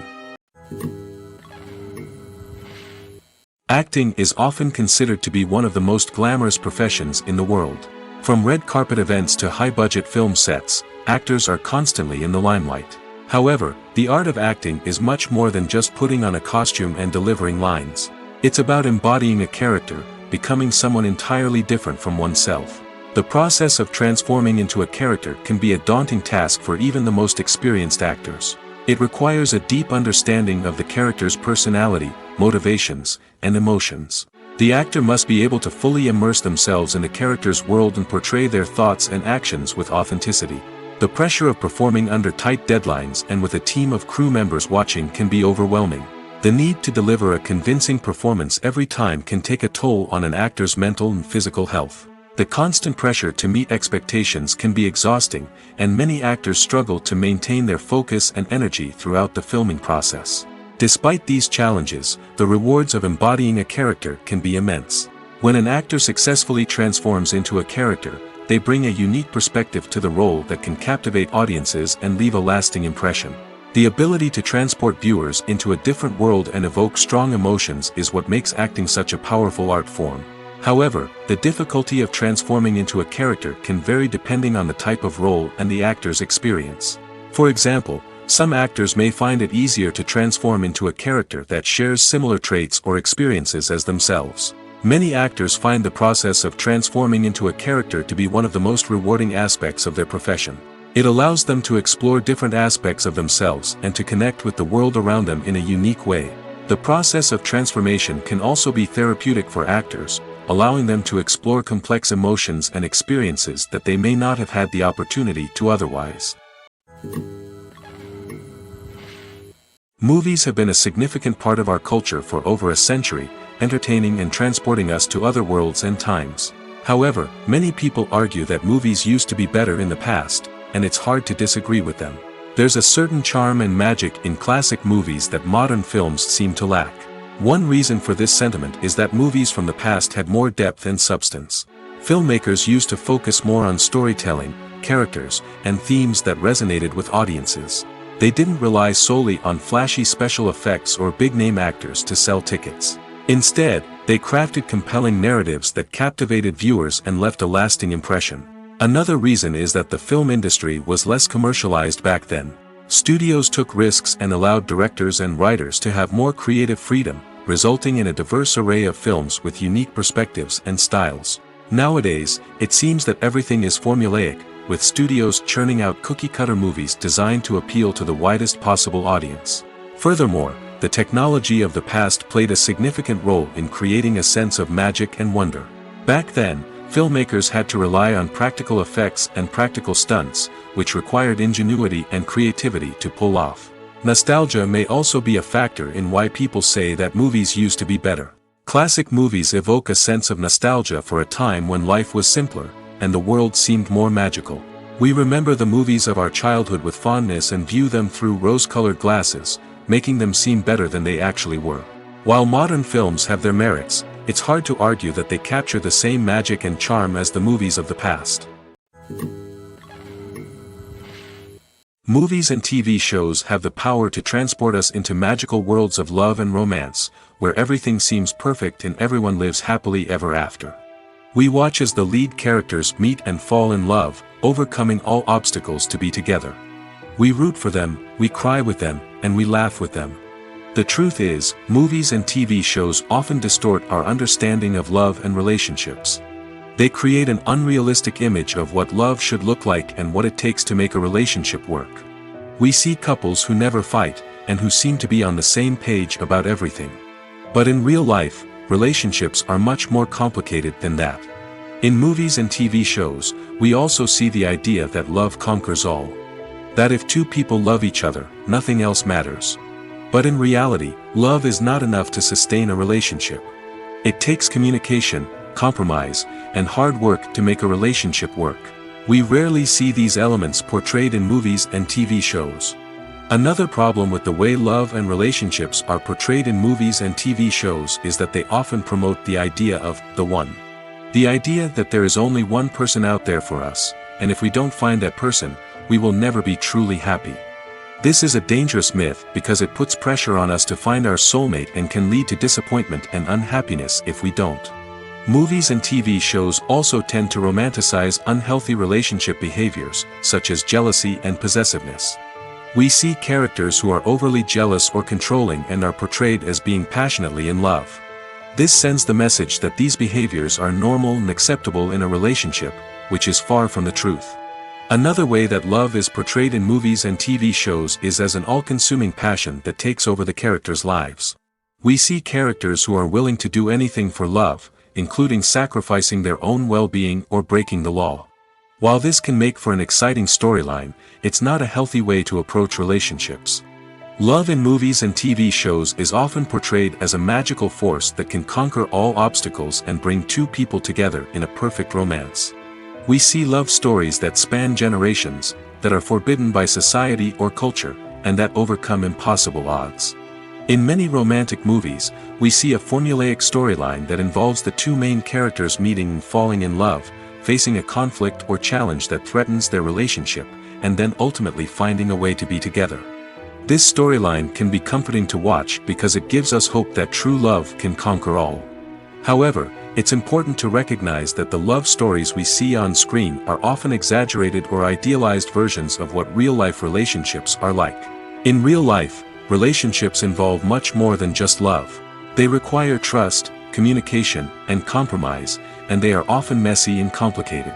Acting is often considered to be one of the most glamorous professions in the world. From red carpet events to high-budget film sets, actors are constantly in the limelight. However, the art of acting is much more than just putting on a costume and delivering lines. It's about embodying a character, becoming someone entirely different from oneself. The process of transforming into a character can be a daunting task for even the most experienced actors. It requires a deep understanding of the character's personality, motivations, and emotions. The actor must be able to fully immerse themselves in the character's world and portray their thoughts and actions with authenticity. The pressure of performing under tight deadlines and with a team of crew members watching can be overwhelming. The need to deliver a convincing performance every time can take a toll on an actor's mental and physical health. The constant pressure to meet expectations can be exhausting, and many actors struggle to maintain their focus and energy throughout the filming process. Despite these challenges, the rewards of embodying a character can be immense. When an actor successfully transforms into a character, they bring a unique perspective to the role that can captivate audiences and leave a lasting impression. The ability to transport viewers into a different world and evoke strong emotions is what makes acting such a powerful art form. However, the difficulty of transforming into a character can vary depending on the type of role and the actor's experience. For example, some actors may find it easier to transform into a character that shares similar traits or experiences as themselves. Many actors find the process of transforming into a character to be one of the most rewarding aspects of their profession. It allows them to explore different aspects of themselves and to connect with the world around them in a unique way. The process of transformation can also be therapeutic for actors, allowing them to explore complex emotions and experiences that they may not have had the opportunity to otherwise. Movies have been a significant part of our culture for over a century, entertaining and transporting us to other worlds and times. However, many people argue that movies used to be better in the past, and it's hard to disagree with them. There's a certain charm and magic in classic movies that modern films seem to lack. One reason for this sentiment is that movies from the past had more depth and substance. Filmmakers used to focus more on storytelling, characters, and themes that resonated with audiences. They didn't rely solely on flashy special effects or big-name actors to sell tickets. Instead, they crafted compelling narratives that captivated viewers and left a lasting impression. Another reason is that the film industry was less commercialized back then. Studios took risks and allowed directors and writers to have more creative freedom, resulting in a diverse array of films with unique perspectives and styles. Nowadays, it seems that everything is formulaic, with studios churning out cookie-cutter movies designed to appeal to the widest possible audience. Furthermore, the technology of the past played a significant role in creating a sense of magic and wonder. Back then, filmmakers had to rely on practical effects and practical stunts, which required ingenuity and creativity to pull off. Nostalgia may also be a factor in why people say that movies used to be better. Classic movies evoke a sense of nostalgia for a time when life was simpler, and the world seemed more magical. We remember the movies of our childhood with fondness and view them through rose-colored glasses, making them seem better than they actually were. While modern films have their merits, it's hard to argue that they capture the same magic and charm as the movies of the past. Movies and TV shows have the power to transport us into magical worlds of love and romance, where everything seems perfect and everyone lives happily ever after. We watch as the lead characters meet and fall in love, overcoming all obstacles to be together. We root for them, we cry with them, and we laugh with them. The truth is, movies and TV shows often distort our understanding of love and relationships. They create an unrealistic image of what love should look like and what it takes to make a relationship work. We see couples who never fight, and who seem to be on the same page about everything. But in real life, relationships are much more complicated than that. In movies and TV shows, we also see the idea that love conquers all. That if two people love each other, nothing else matters. But in reality, love is not enough to sustain a relationship. It takes communication, compromise, and hard work to make a relationship work. We rarely see these elements portrayed in movies and TV shows. Another problem with the way love and relationships are portrayed in movies and TV shows is that they often promote the idea of the one. The idea that there is only one person out there for us, and if we don't find that person, we will never be truly happy. This is a dangerous myth because it puts pressure on us to find our soulmate and can lead to disappointment and unhappiness if we don't. Movies and TV shows also tend to romanticize unhealthy relationship behaviors, such as jealousy and possessiveness. We see characters who are overly jealous or controlling and are portrayed as being passionately in love. This sends the message that these behaviors are normal and acceptable in a relationship, which is far from the truth. Another way that love is portrayed in movies and TV shows is as an all-consuming passion that takes over the characters' lives. We see characters who are willing to do anything for love, including sacrificing their own well-being or breaking the law. While this can make for an exciting storyline, it's not a healthy way to approach relationships. Love in movies and TV shows is often portrayed as a magical force that can conquer all obstacles and bring two people together in a perfect romance. We see love stories that span generations, that are forbidden by society or culture, and that overcome impossible odds. In many romantic movies, we see a formulaic storyline that involves the two main characters meeting and falling in love, facing a conflict or challenge that threatens their relationship, and then ultimately finding a way to be together. This storyline can be comforting to watch because it gives us hope that true love can conquer all. However, it's important to recognize that the love stories we see on screen are often exaggerated or idealized versions of what real-life relationships are like. In real life, relationships involve much more than just love. They require trust, communication, and compromise, and they are often messy and complicated.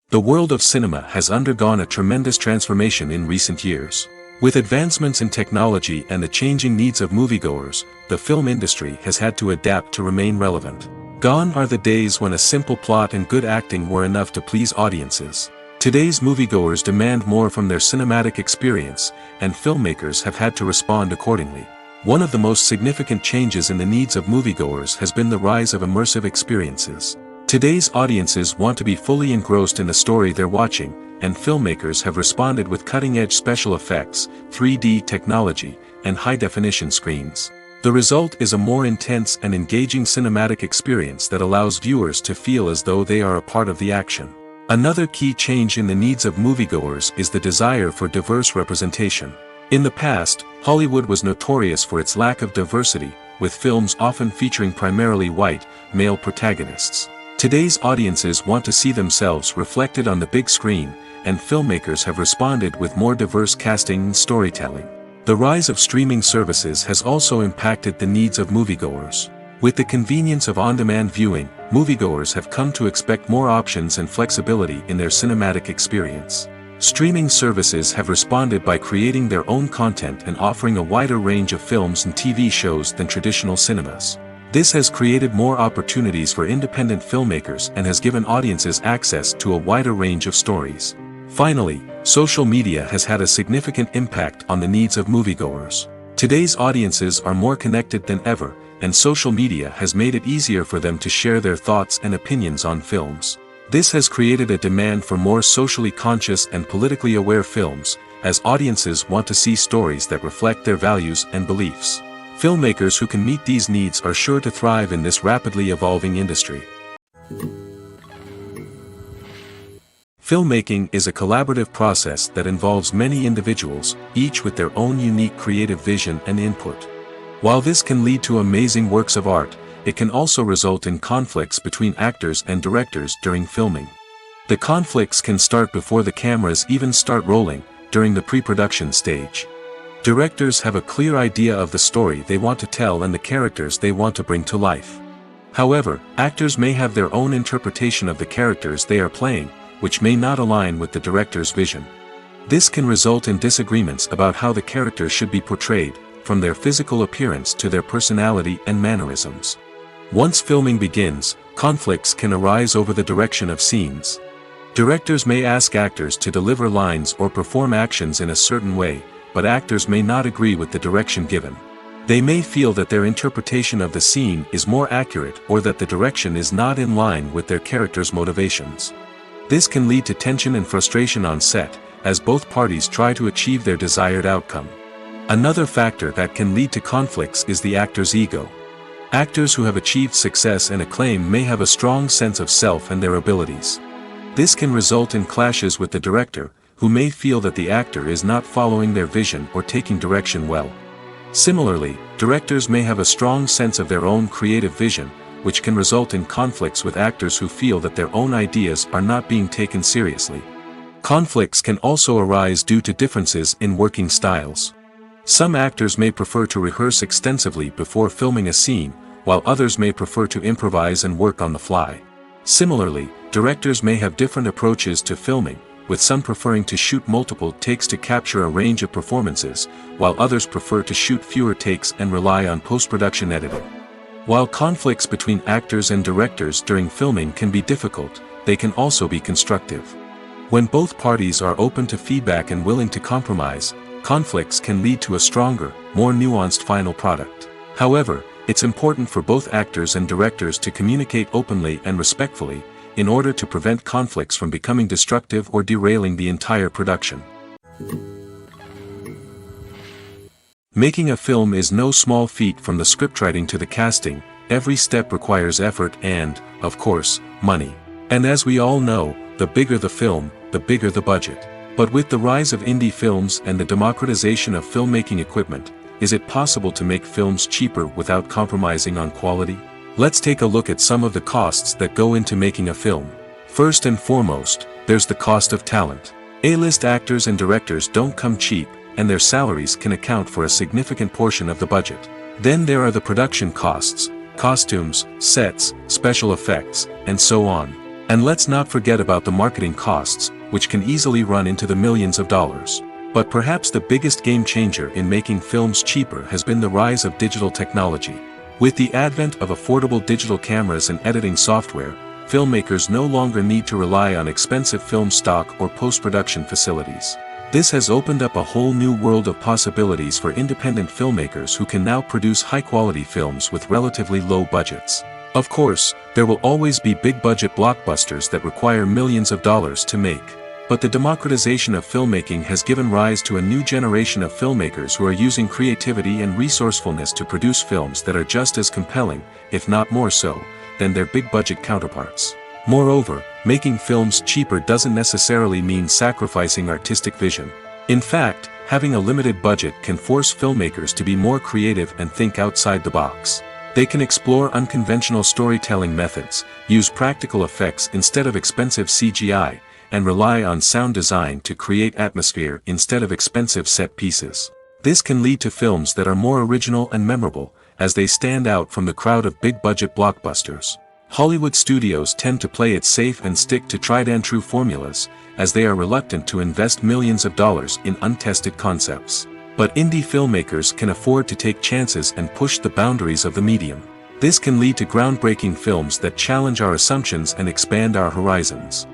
The world of cinema has undergone a tremendous transformation in recent years. With advancements in technology and the changing needs of moviegoers, the film industry has had to adapt to remain relevant. Gone are the days when a simple plot and good acting were enough to please audiences. Today's moviegoers demand more from their cinematic experience, and filmmakers have had to respond accordingly. One of the most significant changes in the needs of moviegoers has been the rise of immersive experiences. Today's audiences want to be fully engrossed in the story they're watching, and filmmakers have responded with cutting-edge special effects, 3D technology, and high-definition screens. The result is a more intense and engaging cinematic experience that allows viewers to feel as though they are a part of the action. Another key change in the needs of moviegoers is the desire for diverse representation. In the past, Hollywood was notorious for its lack of diversity, with films often featuring primarily white, male protagonists. Today's audiences want to see themselves reflected on the big screen, and filmmakers have responded with more diverse casting and storytelling. The rise of streaming services has also impacted the needs of moviegoers. With the convenience of on-demand viewing, moviegoers have come to expect more options and flexibility in their cinematic experience. Streaming services have responded by creating their own content and offering a wider range of films and TV shows than traditional cinemas. This has created more opportunities for independent filmmakers and has given audiences access to a wider range of stories. Finally, social media has had a significant impact on the needs of moviegoers. Today's audiences are more connected than ever, and social media has made it easier for them to share their thoughts and opinions on films. This has created a demand for more socially conscious and politically aware films, as audiences want to see stories that reflect their values and beliefs. Filmmakers who can meet these needs are sure to thrive in this rapidly evolving industry. Filmmaking is a collaborative process that involves many individuals, each with their own unique creative vision and input. While this can lead to amazing works of art, it can also result in conflicts between actors and directors during filming. The conflicts can start before the cameras even start rolling, during the pre-production stage. Directors have a clear idea of the story they want to tell and the characters they want to bring to life. However, actors may have their own interpretation of the characters they are playing, which may not align with the director's vision. This can result in disagreements about how the characters should be portrayed, from their physical appearance to their personality and mannerisms. Once filming begins, conflicts can arise over the direction of scenes. Directors may ask actors to deliver lines or perform actions in a certain way, but actors may not agree with the direction given. They may feel that their interpretation of the scene is more accurate or that the direction is not in line with their character's motivations. This can lead to tension and frustration on set, as both parties try to achieve their desired outcome. Another factor that can lead to conflicts is the actor's ego. Actors who have achieved success and acclaim may have a strong sense of self and their abilities. This can result in clashes with the director, who may feel that the actor is not following their vision or taking direction well. Similarly, directors may have a strong sense of their own creative vision, which can result in conflicts with actors who feel that their own ideas are not being taken seriously. Conflicts can also arise due to differences in working styles. Some actors may prefer to rehearse extensively before filming a scene, while others may prefer to improvise and work on the fly. Similarly, directors may have different approaches to filming, with some preferring to shoot multiple takes to capture a range of performances, while others prefer to shoot fewer takes and rely on post-production editing. While conflicts between actors and directors during filming can be difficult, they can also be constructive. When both parties are open to feedback and willing to compromise, conflicts can lead to a stronger, more nuanced final product. However, it's important for both actors and directors to communicate openly and respectfully, in order to prevent conflicts from becoming destructive or derailing the entire production. Making a film is no small feat. From the scriptwriting to the casting, every step requires effort and, of course, money. And as we all know, the bigger the film, the bigger the budget. But with the rise of indie films and the democratization of filmmaking equipment, is it possible to make films cheaper without compromising on quality? Let's take a look at some of the costs that go into making a film. First and foremost, there's the cost of talent. A-list actors and directors don't come cheap, and their salaries can account for a significant portion of the budget. Then there are the production costs, costumes, sets, special effects, and so on. And let's not forget about the marketing costs, which can easily run into the millions of dollars. But perhaps the biggest game changer in making films cheaper has been the rise of digital technology. With the advent of affordable digital cameras and editing software, filmmakers no longer need to rely on expensive film stock or post-production facilities. This has opened up a whole new world of possibilities for independent filmmakers who can now produce high-quality films with relatively low budgets. Of course, there will always be big-budget blockbusters that require millions of dollars to make. But the democratization of filmmaking has given rise to a new generation of filmmakers who are using creativity and resourcefulness to produce films that are just as compelling, if not more so, than their big-budget counterparts. Moreover, making films cheaper doesn't necessarily mean sacrificing artistic vision. In fact, having a limited budget can force filmmakers to be more creative and think outside the box. They can explore unconventional storytelling methods, use practical effects instead of expensive CGI, and rely on sound design to create atmosphere instead of expensive set pieces. This can lead to films that are more original and memorable, as they stand out from the crowd of big-budget blockbusters. Hollywood studios tend to play it safe and stick to tried-and-true formulas, as they are reluctant to invest millions of dollars in untested concepts. But indie filmmakers can afford to take chances and push the boundaries of the medium. This can lead to groundbreaking films that challenge our assumptions and expand our horizons.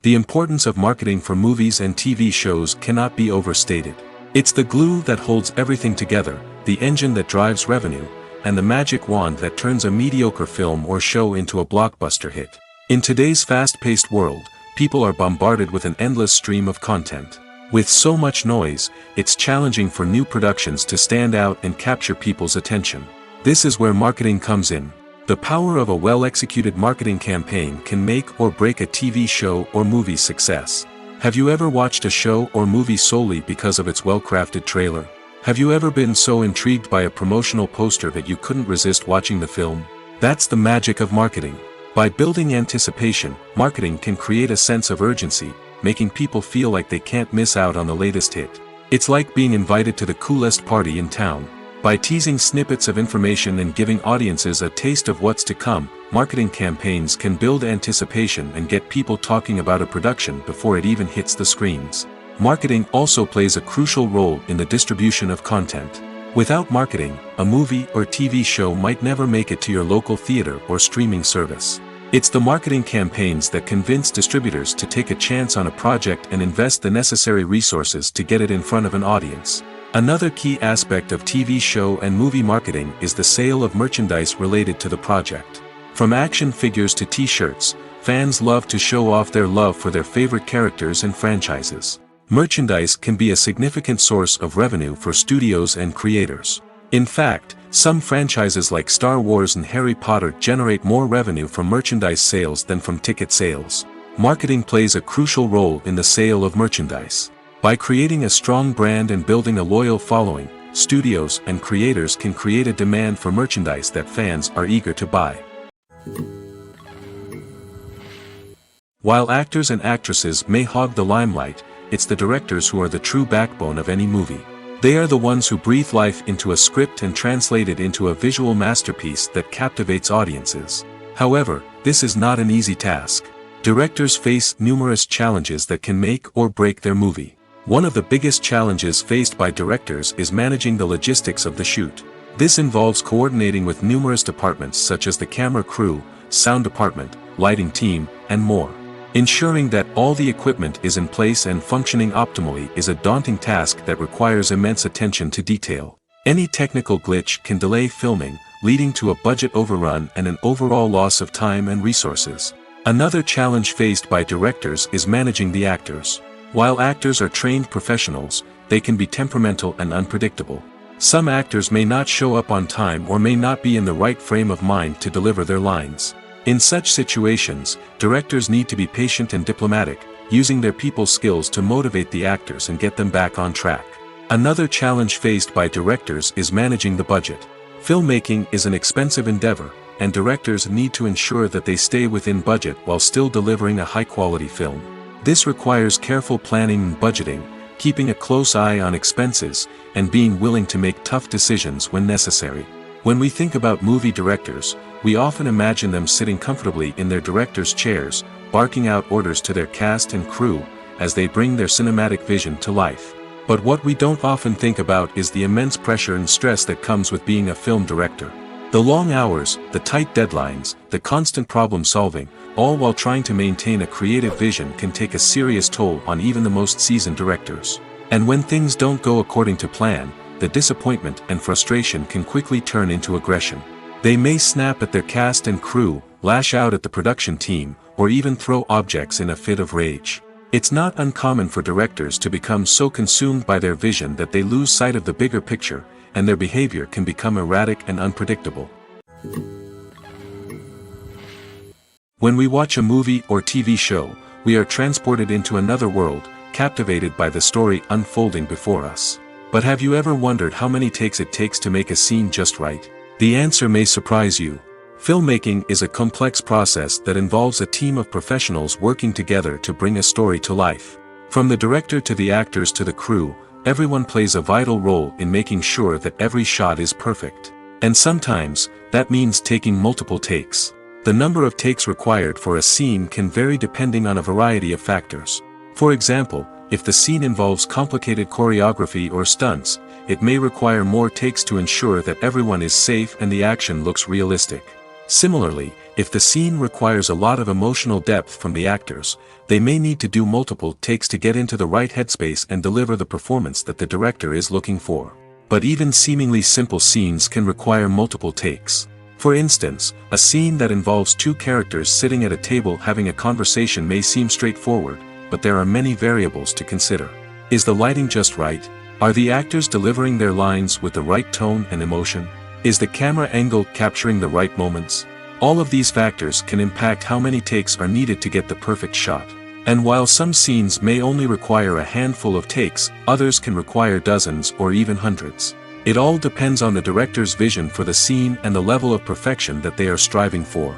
The importance of marketing for movies and TV shows cannot be overstated. It's the glue that holds everything together, the engine that drives revenue, and the magic wand that turns a mediocre film or show into a blockbuster hit. In today's fast-paced world, people are bombarded with an endless stream of content. With so much noise, it's challenging for new productions to stand out and capture people's attention. This is where marketing comes in. The power of a well-executed marketing campaign can make or break a TV show or movie's success. Have you ever watched a show or movie solely because of its well-crafted trailer? Have you ever been so intrigued by a promotional poster that you couldn't resist watching the film? That's the magic of marketing. By building anticipation, marketing can create a sense of urgency, making people feel like they can't miss out on the latest hit. It's like being invited to the coolest party in town. By teasing snippets of information and giving audiences a taste of what's to come, marketing campaigns can build anticipation and get people talking about a production before it even hits the screens. Marketing also plays a crucial role in the distribution of content. Without marketing, a movie or TV show might never make it to your local theater or streaming service. It's the marketing campaigns that convince distributors to take a chance on a project and invest the necessary resources to get it in front of an audience. Another key aspect of TV show and movie marketing is the sale of merchandise related to the project. From action figures to t-shirts, fans love to show off their love for their favorite characters and franchises. Merchandise can be a significant source of revenue for studios and creators. In fact, some franchises like Star Wars and Harry Potter generate more revenue from merchandise sales than from ticket sales. Marketing plays a crucial role in the sale of merchandise. By creating a strong brand and building a loyal following, studios and creators can create a demand for merchandise that fans are eager to buy. While actors and actresses may hog the limelight, it's the directors who are the true backbone of any movie. They are the ones who breathe life into a script and translate it into a visual masterpiece that captivates audiences. However, this is not an easy task. Directors face numerous challenges that can make or break their movie. One of the biggest challenges faced by directors is managing the logistics of the shoot. This involves coordinating with numerous departments such as the camera crew, sound department, lighting team, and more. Ensuring that all the equipment is in place and functioning optimally is a daunting task that requires immense attention to detail. Any technical glitch can delay filming, leading to a budget overrun and an overall loss of time and resources. Another challenge faced by directors is managing the actors. While actors are trained professionals, they can be temperamental and unpredictable. Some actors may not show up on time or may not be in the right frame of mind to deliver their lines. In such situations, directors need to be patient and diplomatic, using their people skills to motivate the actors and get them back on track. Another challenge faced by directors is managing the budget. Filmmaking is an expensive endeavor, and directors need to ensure that they stay within budget while still delivering a high-quality film. This requires careful planning and budgeting, keeping a close eye on expenses, and being willing to make tough decisions when necessary. When we think about movie directors, we often imagine them sitting comfortably in their director's chairs, barking out orders to their cast and crew, as they bring their cinematic vision to life. But what we don't often think about is the immense pressure and stress that comes with being a film director. The long hours, the tight deadlines, the constant problem solving, all while trying to maintain a creative vision can take a serious toll on even the most seasoned directors. And when things don't go according to plan, the disappointment and frustration can quickly turn into aggression. They may snap at their cast and crew, lash out at the production team, or even throw objects in a fit of rage. It's not uncommon for directors to become so consumed by their vision that they lose sight of the bigger picture, and their behavior can become erratic and unpredictable. When we watch a movie or TV show, we are transported into another world, captivated by the story unfolding before us. But have you ever wondered how many takes it takes to make a scene just right? The answer may surprise you. Filmmaking is a complex process that involves a team of professionals working together to bring a story to life. From the director to the actors to the crew, everyone plays a vital role in making sure that every shot is perfect. And sometimes, that means taking multiple takes. The number of takes required for a scene can vary depending on a variety of factors. For example, if the scene involves complicated choreography or stunts, it may require more takes to ensure that everyone is safe and the action looks realistic. Similarly, if the scene requires a lot of emotional depth from the actors, they may need to do multiple takes to get into the right headspace and deliver the performance that the director is looking for. But even seemingly simple scenes can require multiple takes. For instance, a scene that involves two characters sitting at a table having a conversation may seem straightforward, but there are many variables to consider. Is the lighting just right? Are the actors delivering their lines with the right tone and emotion? Is the camera angle capturing the right moments? All of these factors can impact how many takes are needed to get the perfect shot. And while some scenes may only require a handful of takes, others can require dozens or even hundreds. It all depends on the director's vision for the scene and the level of perfection that they are striving for.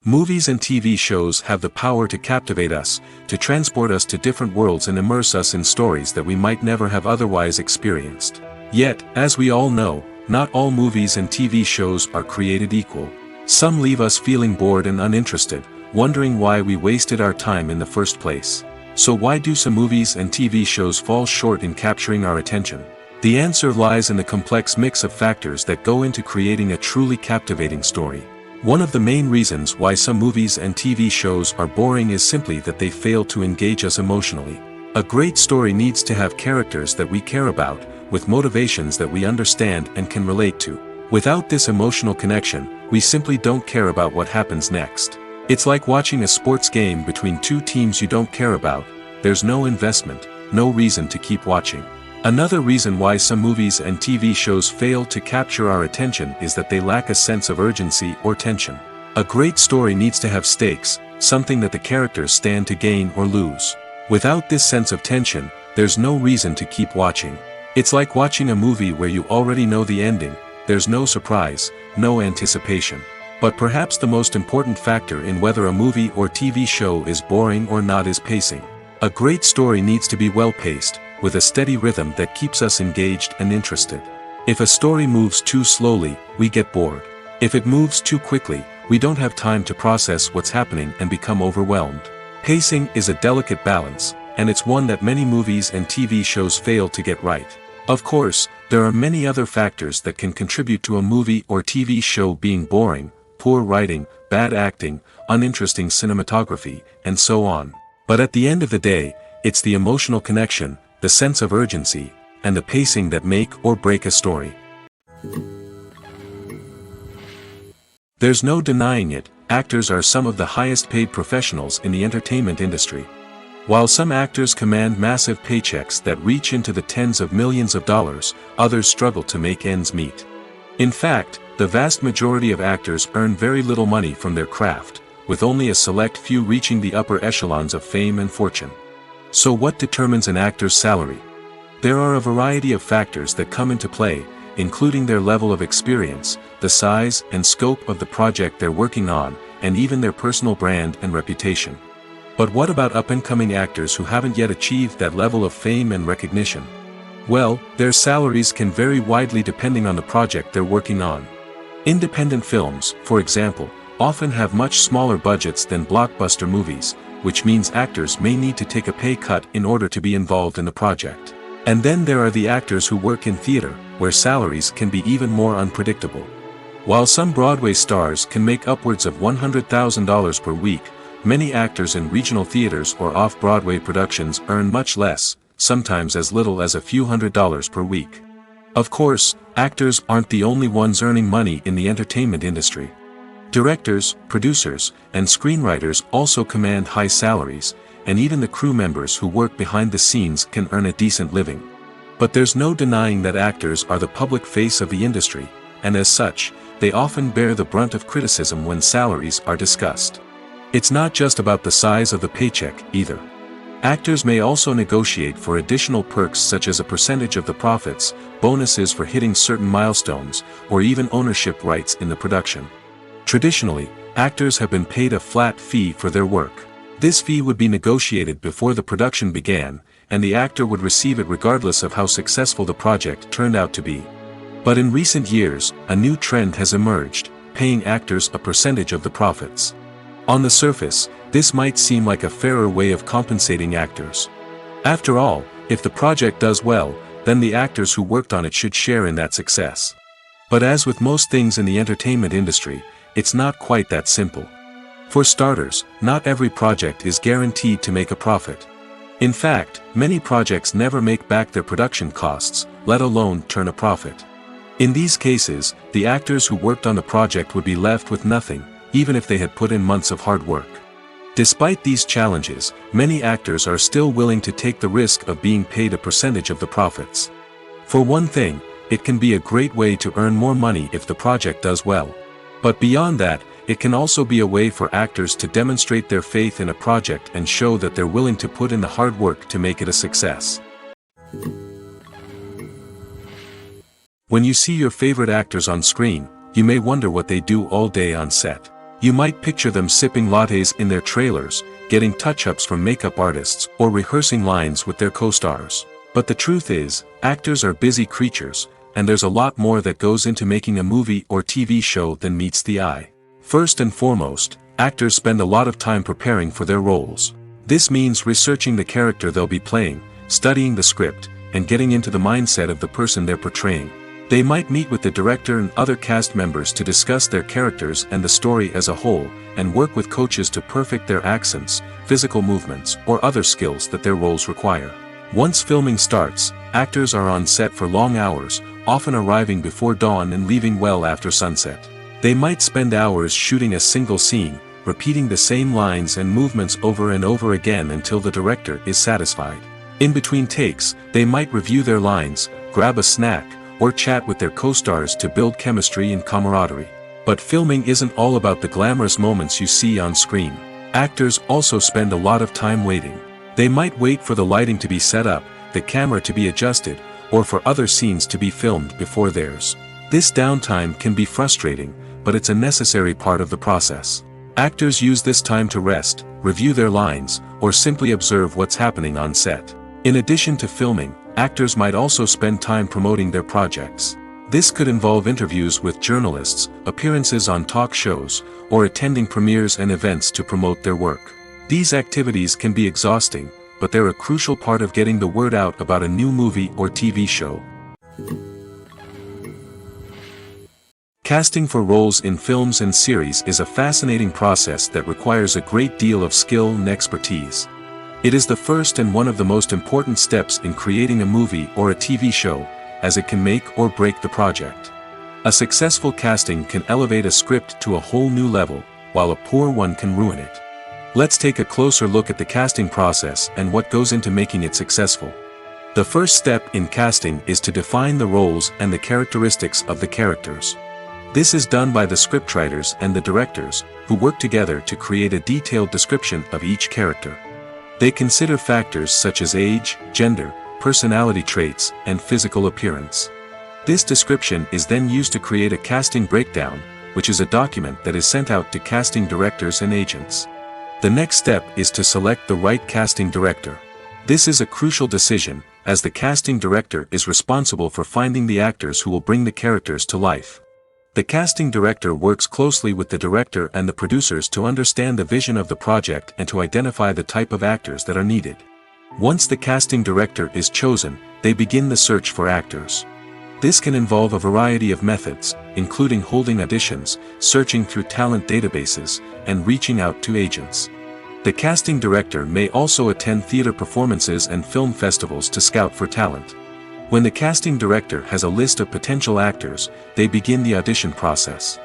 Movies and TV shows have the power to captivate us, to transport us to different worlds and immerse us in stories that we might never have otherwise experienced. Yet, as we all know, not all movies and TV shows are created equal. Some leave us feeling bored and uninterested, wondering why we wasted our time in the first place. So why do some movies and TV shows fall short in capturing our attention? The answer lies in the complex mix of factors that go into creating a truly captivating story. One of the main reasons why some movies and TV shows are boring is simply that they fail to engage us emotionally. A great story needs to have characters that we care about, with motivations that we understand and can relate to. Without this emotional connection, we simply don't care about what happens next. It's like watching a sports game between two teams you don't care about. There's no investment, no reason to keep watching. Another reason why some movies and TV shows fail to capture our attention is that they lack a sense of urgency or tension. A great story needs to have stakes, something that the characters stand to gain or lose. Without this sense of tension, there's no reason to keep watching. It's like watching a movie where you already know the ending. There's no surprise, no anticipation. But perhaps the most important factor in whether a movie or TV show is boring or not is pacing. A great story needs to be well-paced, with a steady rhythm that keeps us engaged and interested. If a story moves too slowly, we get bored. If it moves too quickly, we don't have time to process what's happening and become overwhelmed. Pacing is a delicate balance, and it's one that many movies and TV shows fail to get right. Of course, there are many other factors that can contribute to a movie or TV show being boring: poor writing, bad acting, uninteresting cinematography, and so on. But at the end of the day, it's the emotional connection, the sense of urgency, and the pacing that make or break a story. There's no denying it, actors are some of the highest paid professionals in the entertainment industry. While some actors command massive paychecks that reach into the tens of millions of dollars, others struggle to make ends meet. In fact, the vast majority of actors earn very little money from their craft, with only a select few reaching the upper echelons of fame and fortune. So what determines an actor's salary? There are a variety of factors that come into play, including their level of experience, the size and scope of the project they're working on, and even their personal brand and reputation. But what about up-and-coming actors who haven't yet achieved that level of fame and recognition? Well, their salaries can vary widely depending on the project they're working on. Independent films, for example, often have much smaller budgets than blockbuster movies, which means actors may need to take a pay cut in order to be involved in the project. And then there are the actors who work in theater, where salaries can be even more unpredictable. While some Broadway stars can make upwards of $100,000 per week, many actors in regional theaters or off-Broadway productions earn much less, sometimes as little as a few $100s per week. Of course, actors aren't the only ones earning money in the entertainment industry. Directors, producers, and screenwriters also command high salaries, and even the crew members who work behind the scenes can earn a decent living. But there's no denying that actors are the public face of the industry, and as such, they often bear the brunt of criticism when salaries are discussed. It's not just about the size of the paycheck, either. Actors may also negotiate for additional perks such as a percentage of the profits, bonuses for hitting certain milestones, or even ownership rights in the production. Traditionally, actors have been paid a flat fee for their work. This fee would be negotiated before the production began, and the actor would receive it regardless of how successful the project turned out to be. But in recent years, a new trend has emerged, paying actors a percentage of the profits. On the surface, this might seem like a fairer way of compensating actors. After all, if the project does well, then the actors who worked on it should share in that success. But as with most things in the entertainment industry, it's not quite that simple. For starters, not every project is guaranteed to make a profit. In fact, many projects never make back their production costs, let alone turn a profit. In these cases, the actors who worked on the project would be left with nothing, even if they had put in months of hard work. Despite these challenges, many actors are still willing to take the risk of being paid a percentage of the profits. For one thing, it can be a great way to earn more money if the project does well. But beyond that, it can also be a way for actors to demonstrate their faith in a project and show that they're willing to put in the hard work to make it a success. When you see your favorite actors on screen, you may wonder what they do all day on set. You might picture them sipping lattes in their trailers, getting touch-ups from makeup artists, or rehearsing lines with their co-stars. But the truth is, actors are busy creatures, and there's a lot more that goes into making a movie or TV show than meets the eye. First and foremost, actors spend a lot of time preparing for their roles. This means researching the character they'll be playing, studying the script, and getting into the mindset of the person they're portraying. They might meet with the director and other cast members to discuss their characters and the story as a whole, and work with coaches to perfect their accents, physical movements, or other skills that their roles require. Once filming starts, actors are on set for long hours, often arriving before dawn and leaving well after sunset. They might spend hours shooting a single scene, repeating the same lines and movements over and over again until the director is satisfied. In between takes, they might review their lines, grab a snack, or chat with their co-stars to build chemistry and camaraderie. But filming isn't all about the glamorous moments you see on screen. Actors also spend a lot of time waiting. They might wait for the lighting to be set up, the camera to be adjusted, or for other scenes to be filmed before theirs. This downtime can be frustrating, but it's a necessary part of the process. Actors use this time to rest, review their lines, or simply observe what's happening on set. In addition to filming, actors might also spend time promoting their projects. This could involve interviews with journalists, appearances on talk shows, or attending premieres and events to promote their work. These activities can be exhausting, but they're a crucial part of getting the word out about a new movie or TV show. Casting for roles in films and series is a fascinating process that requires a great deal of skill and expertise. It is the first and one of the most important steps in creating a movie or a TV show, as it can make or break the project. A successful casting can elevate a script to a whole new level, while a poor one can ruin it. Let's take a closer look at the casting process and what goes into making it successful. The first step in casting is to define the roles and the characteristics of the characters. This is done by the scriptwriters and the directors, who work together to create a detailed description of each character. They consider factors such as age, gender, personality traits, and physical appearance. This description is then used to create a casting breakdown, which is a document that is sent out to casting directors and agents. The next step is to select the right casting director. This is a crucial decision, as the casting director is responsible for finding the actors who will bring the characters to life. The casting director works closely with the director and the producers to understand the vision of the project and to identify the type of actors that are needed. Once the casting director is chosen, they begin the search for actors. This can involve a variety of methods, including holding auditions, searching through talent databases, and reaching out to agents. The casting director may also attend theater performances and film festivals to scout for talent. When the casting director has a list of potential actors, they begin the audition process.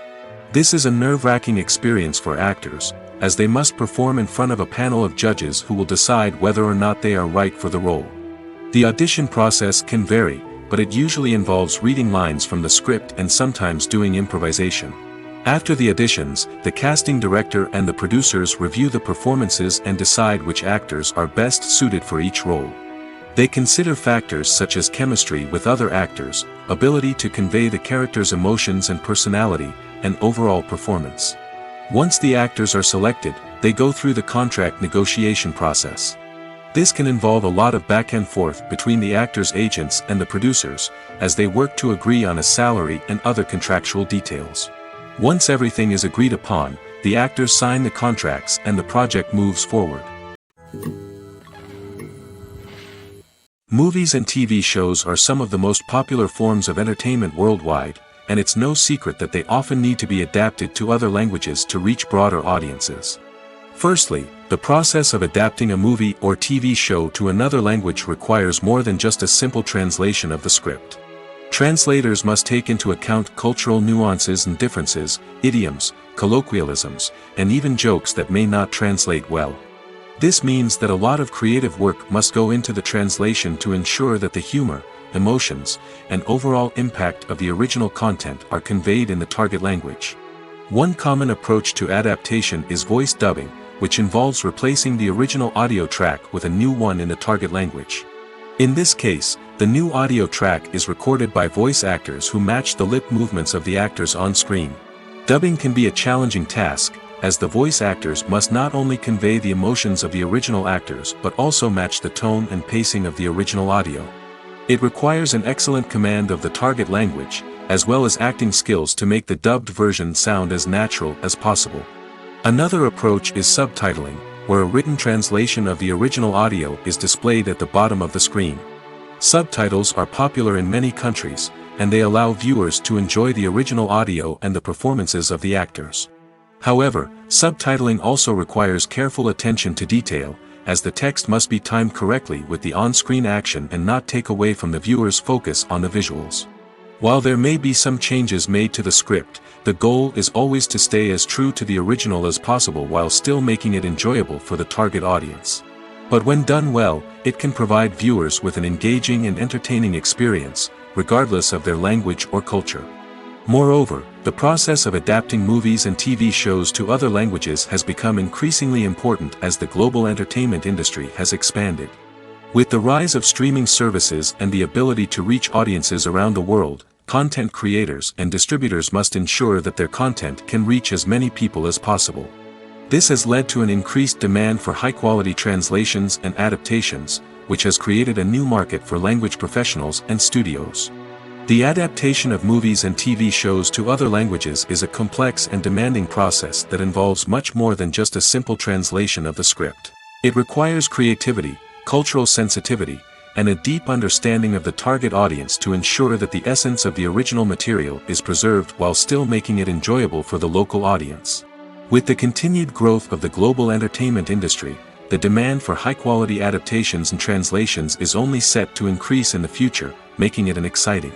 This is a nerve-wracking experience for actors, as they must perform in front of a panel of judges who will decide whether or not they are right for the role. The audition process can vary, but it usually involves reading lines from the script and sometimes doing improvisation. After the auditions, the casting director and the producers review the performances and decide which actors are best suited for each role. They consider factors such as chemistry with other actors, ability to convey the character's emotions and personality, and overall performance. Once the actors are selected, they go through the contract negotiation process. This can involve a lot of back and forth between the actors' agents and the producers, as they work to agree on a salary and other contractual details. Once everything is agreed upon, the actors sign the contracts and the project moves forward. Movies and TV shows are some of the most popular forms of entertainment worldwide, and it's no secret that they often need to be adapted to other languages to reach broader audiences. Firstly, the process of adapting a movie or TV show to another language requires more than just a simple translation of the script. Translators must take into account cultural nuances and differences, idioms, colloquialisms, and even jokes that may not translate well. This means that a lot of creative work must go into the translation to ensure that the humor, emotions, and overall impact of the original content are conveyed in the target language. One common approach to adaptation is voice dubbing, which involves replacing the original audio track with a new one in the target language. In this case, the new audio track is recorded by voice actors who match the lip movements of the actors on screen. Dubbing can be a challenging task, as the voice actors must not only convey the emotions of the original actors but also match the tone and pacing of the original audio. It requires an excellent command of the target language, as well as acting skills to make the dubbed version sound as natural as possible. Another approach is subtitling, where a written translation of the original audio is displayed at the bottom of the screen. Subtitles are popular in many countries, and they allow viewers to enjoy the original audio and the performances of the actors. However, subtitling also requires careful attention to detail, as the text must be timed correctly with the on-screen action and not take away from the viewer's focus on the visuals. While there may be some changes made to the script, the goal is always to stay as true to the original as possible while still making it enjoyable for the target audience. But when done well, it can provide viewers with an engaging and entertaining experience, regardless of their language or culture. Moreover, the process of adapting movies and TV shows to other languages has become increasingly important as the global entertainment industry has expanded. With the rise of streaming services and the ability to reach audiences around the world, content creators and distributors must ensure that their content can reach as many people as possible. This has led to an increased demand for high-quality translations and adaptations, which has created a new market for language professionals and studios. The adaptation of movies and TV shows to other languages is a complex and demanding process that involves much more than just a simple translation of the script. It requires creativity, cultural sensitivity, and a deep understanding of the target audience to ensure that the essence of the original material is preserved while still making it enjoyable for the local audience. With the continued growth of the global entertainment industry, the demand for high-quality adaptations and translations is only set to increase in the future, making it an exciting.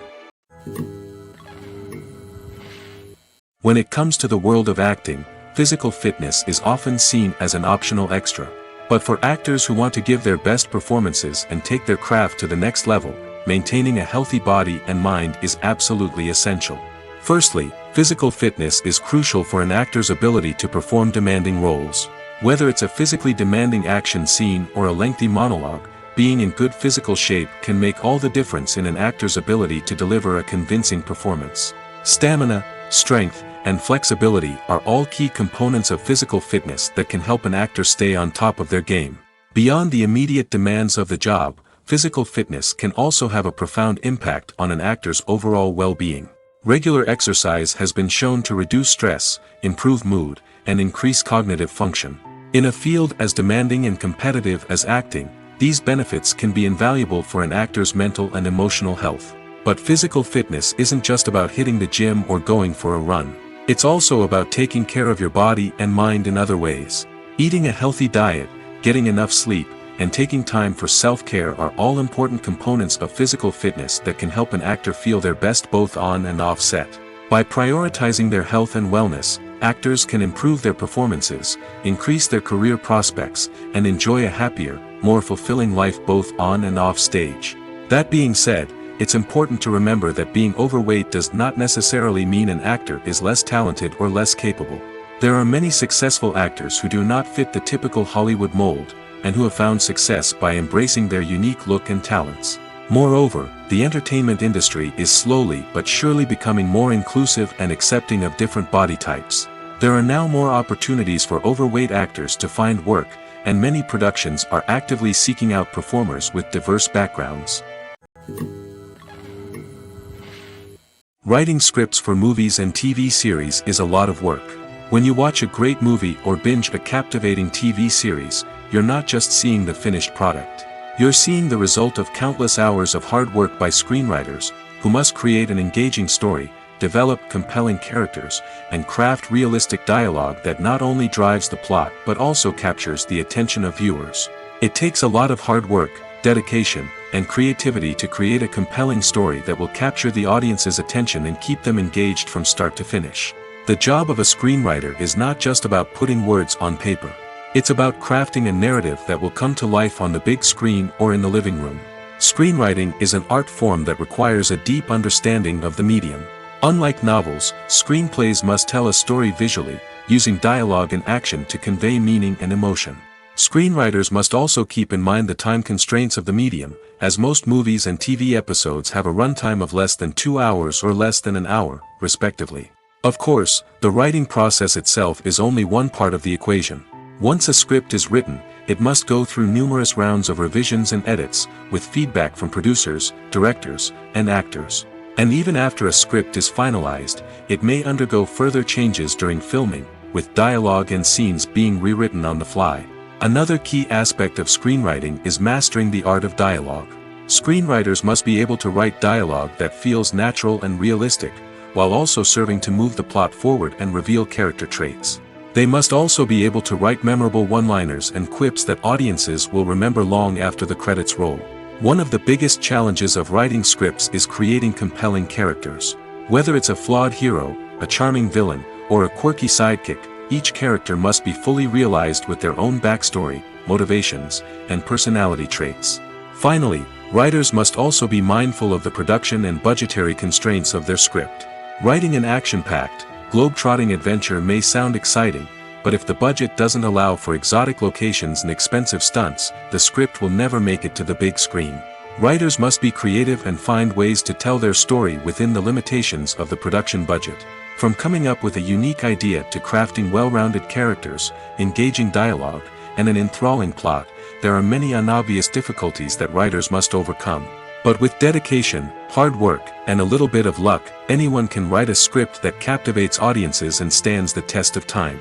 When it comes to the world of acting, physical fitness is often seen as an optional extra. But for actors who want to give their best performances and take their craft to the next level, maintaining a healthy body and mind is absolutely essential. Firstly, physical fitness is crucial for an actor's ability to perform demanding roles. Whether it's a physically demanding action scene or a lengthy monologue, being in good physical shape can make all the difference in an actor's ability to deliver a convincing performance. Stamina, strength, and flexibility are all key components of physical fitness that can help an actor stay on top of their game. Beyond the immediate demands of the job, physical fitness can also have a profound impact on an actor's overall well-being. Regular exercise has been shown to reduce stress, improve mood, and increase cognitive function. In a field as demanding and competitive as acting, these benefits can be invaluable for an actor's mental and emotional health. But physical fitness isn't just about hitting the gym or going for a run. It's also about taking care of your body and mind in other ways. Eating a healthy diet, getting enough sleep, and taking time for self-care are all important components of physical fitness that can help an actor feel their best both on and off set. By prioritizing their health and wellness, actors can improve their performances, increase their career prospects, and enjoy a happier, more fulfilling life both on and off stage. That being said, it's important to remember that being overweight does not necessarily mean an actor is less talented or less capable. There are many successful actors who do not fit the typical Hollywood mold, and who have found success by embracing their unique look and talents. Moreover, the entertainment industry is slowly but surely becoming more inclusive and accepting of different body types. There are now more opportunities for overweight actors to find work, and many productions are actively seeking out performers with diverse backgrounds. Writing scripts for movies and TV series is a lot of work. When you watch a great movie or binge a captivating TV series, you're not just seeing the finished product. You're seeing the result of countless hours of hard work by screenwriters, who must create an engaging story, develop compelling characters, and craft realistic dialogue that not only drives the plot but also captures the attention of viewers. It takes a lot of hard work, dedication, and creativity to create a compelling story that will capture the audience's attention and keep them engaged from start to finish. The job of a screenwriter is not just about putting words on paper. It's about crafting a narrative that will come to life on the big screen or in the living room. Screenwriting is an art form that requires a deep understanding of the medium. Unlike novels, screenplays must tell a story visually, using dialogue and action to convey meaning and emotion. Screenwriters must also keep in mind the time constraints of the medium, as most movies and TV episodes have a runtime of less than 2 hours or less than an hour, respectively. Of course, the writing process itself is only one part of the equation. Once a script is written, it must go through numerous rounds of revisions and edits, with feedback from producers, directors, and actors. And even after a script is finalized, it may undergo further changes during filming, with dialogue and scenes being rewritten on the fly. Another key aspect of screenwriting is mastering the art of dialogue. Screenwriters must be able to write dialogue that feels natural and realistic, while also serving to move the plot forward and reveal character traits. They must also be able to write memorable one-liners and quips that audiences will remember long after the credits roll. One of the biggest challenges of writing scripts is creating compelling characters. Whether it's a flawed hero, a charming villain, or a quirky sidekick, each character must be fully realized with their own backstory, motivations, and personality traits. Finally, writers must also be mindful of the production and budgetary constraints of their script. Writing an action-packed, globe-trotting adventure may sound exciting, but if the budget doesn't allow for exotic locations and expensive stunts, the script will never make it to the big screen. Writers must be creative and find ways to tell their story within the limitations of the production budget. From coming up with a unique idea to crafting well-rounded characters, engaging dialogue, and an enthralling plot, there are many unobvious difficulties that writers must overcome. But with dedication, hard work, and a little bit of luck, anyone can write a script that captivates audiences and stands the test of time.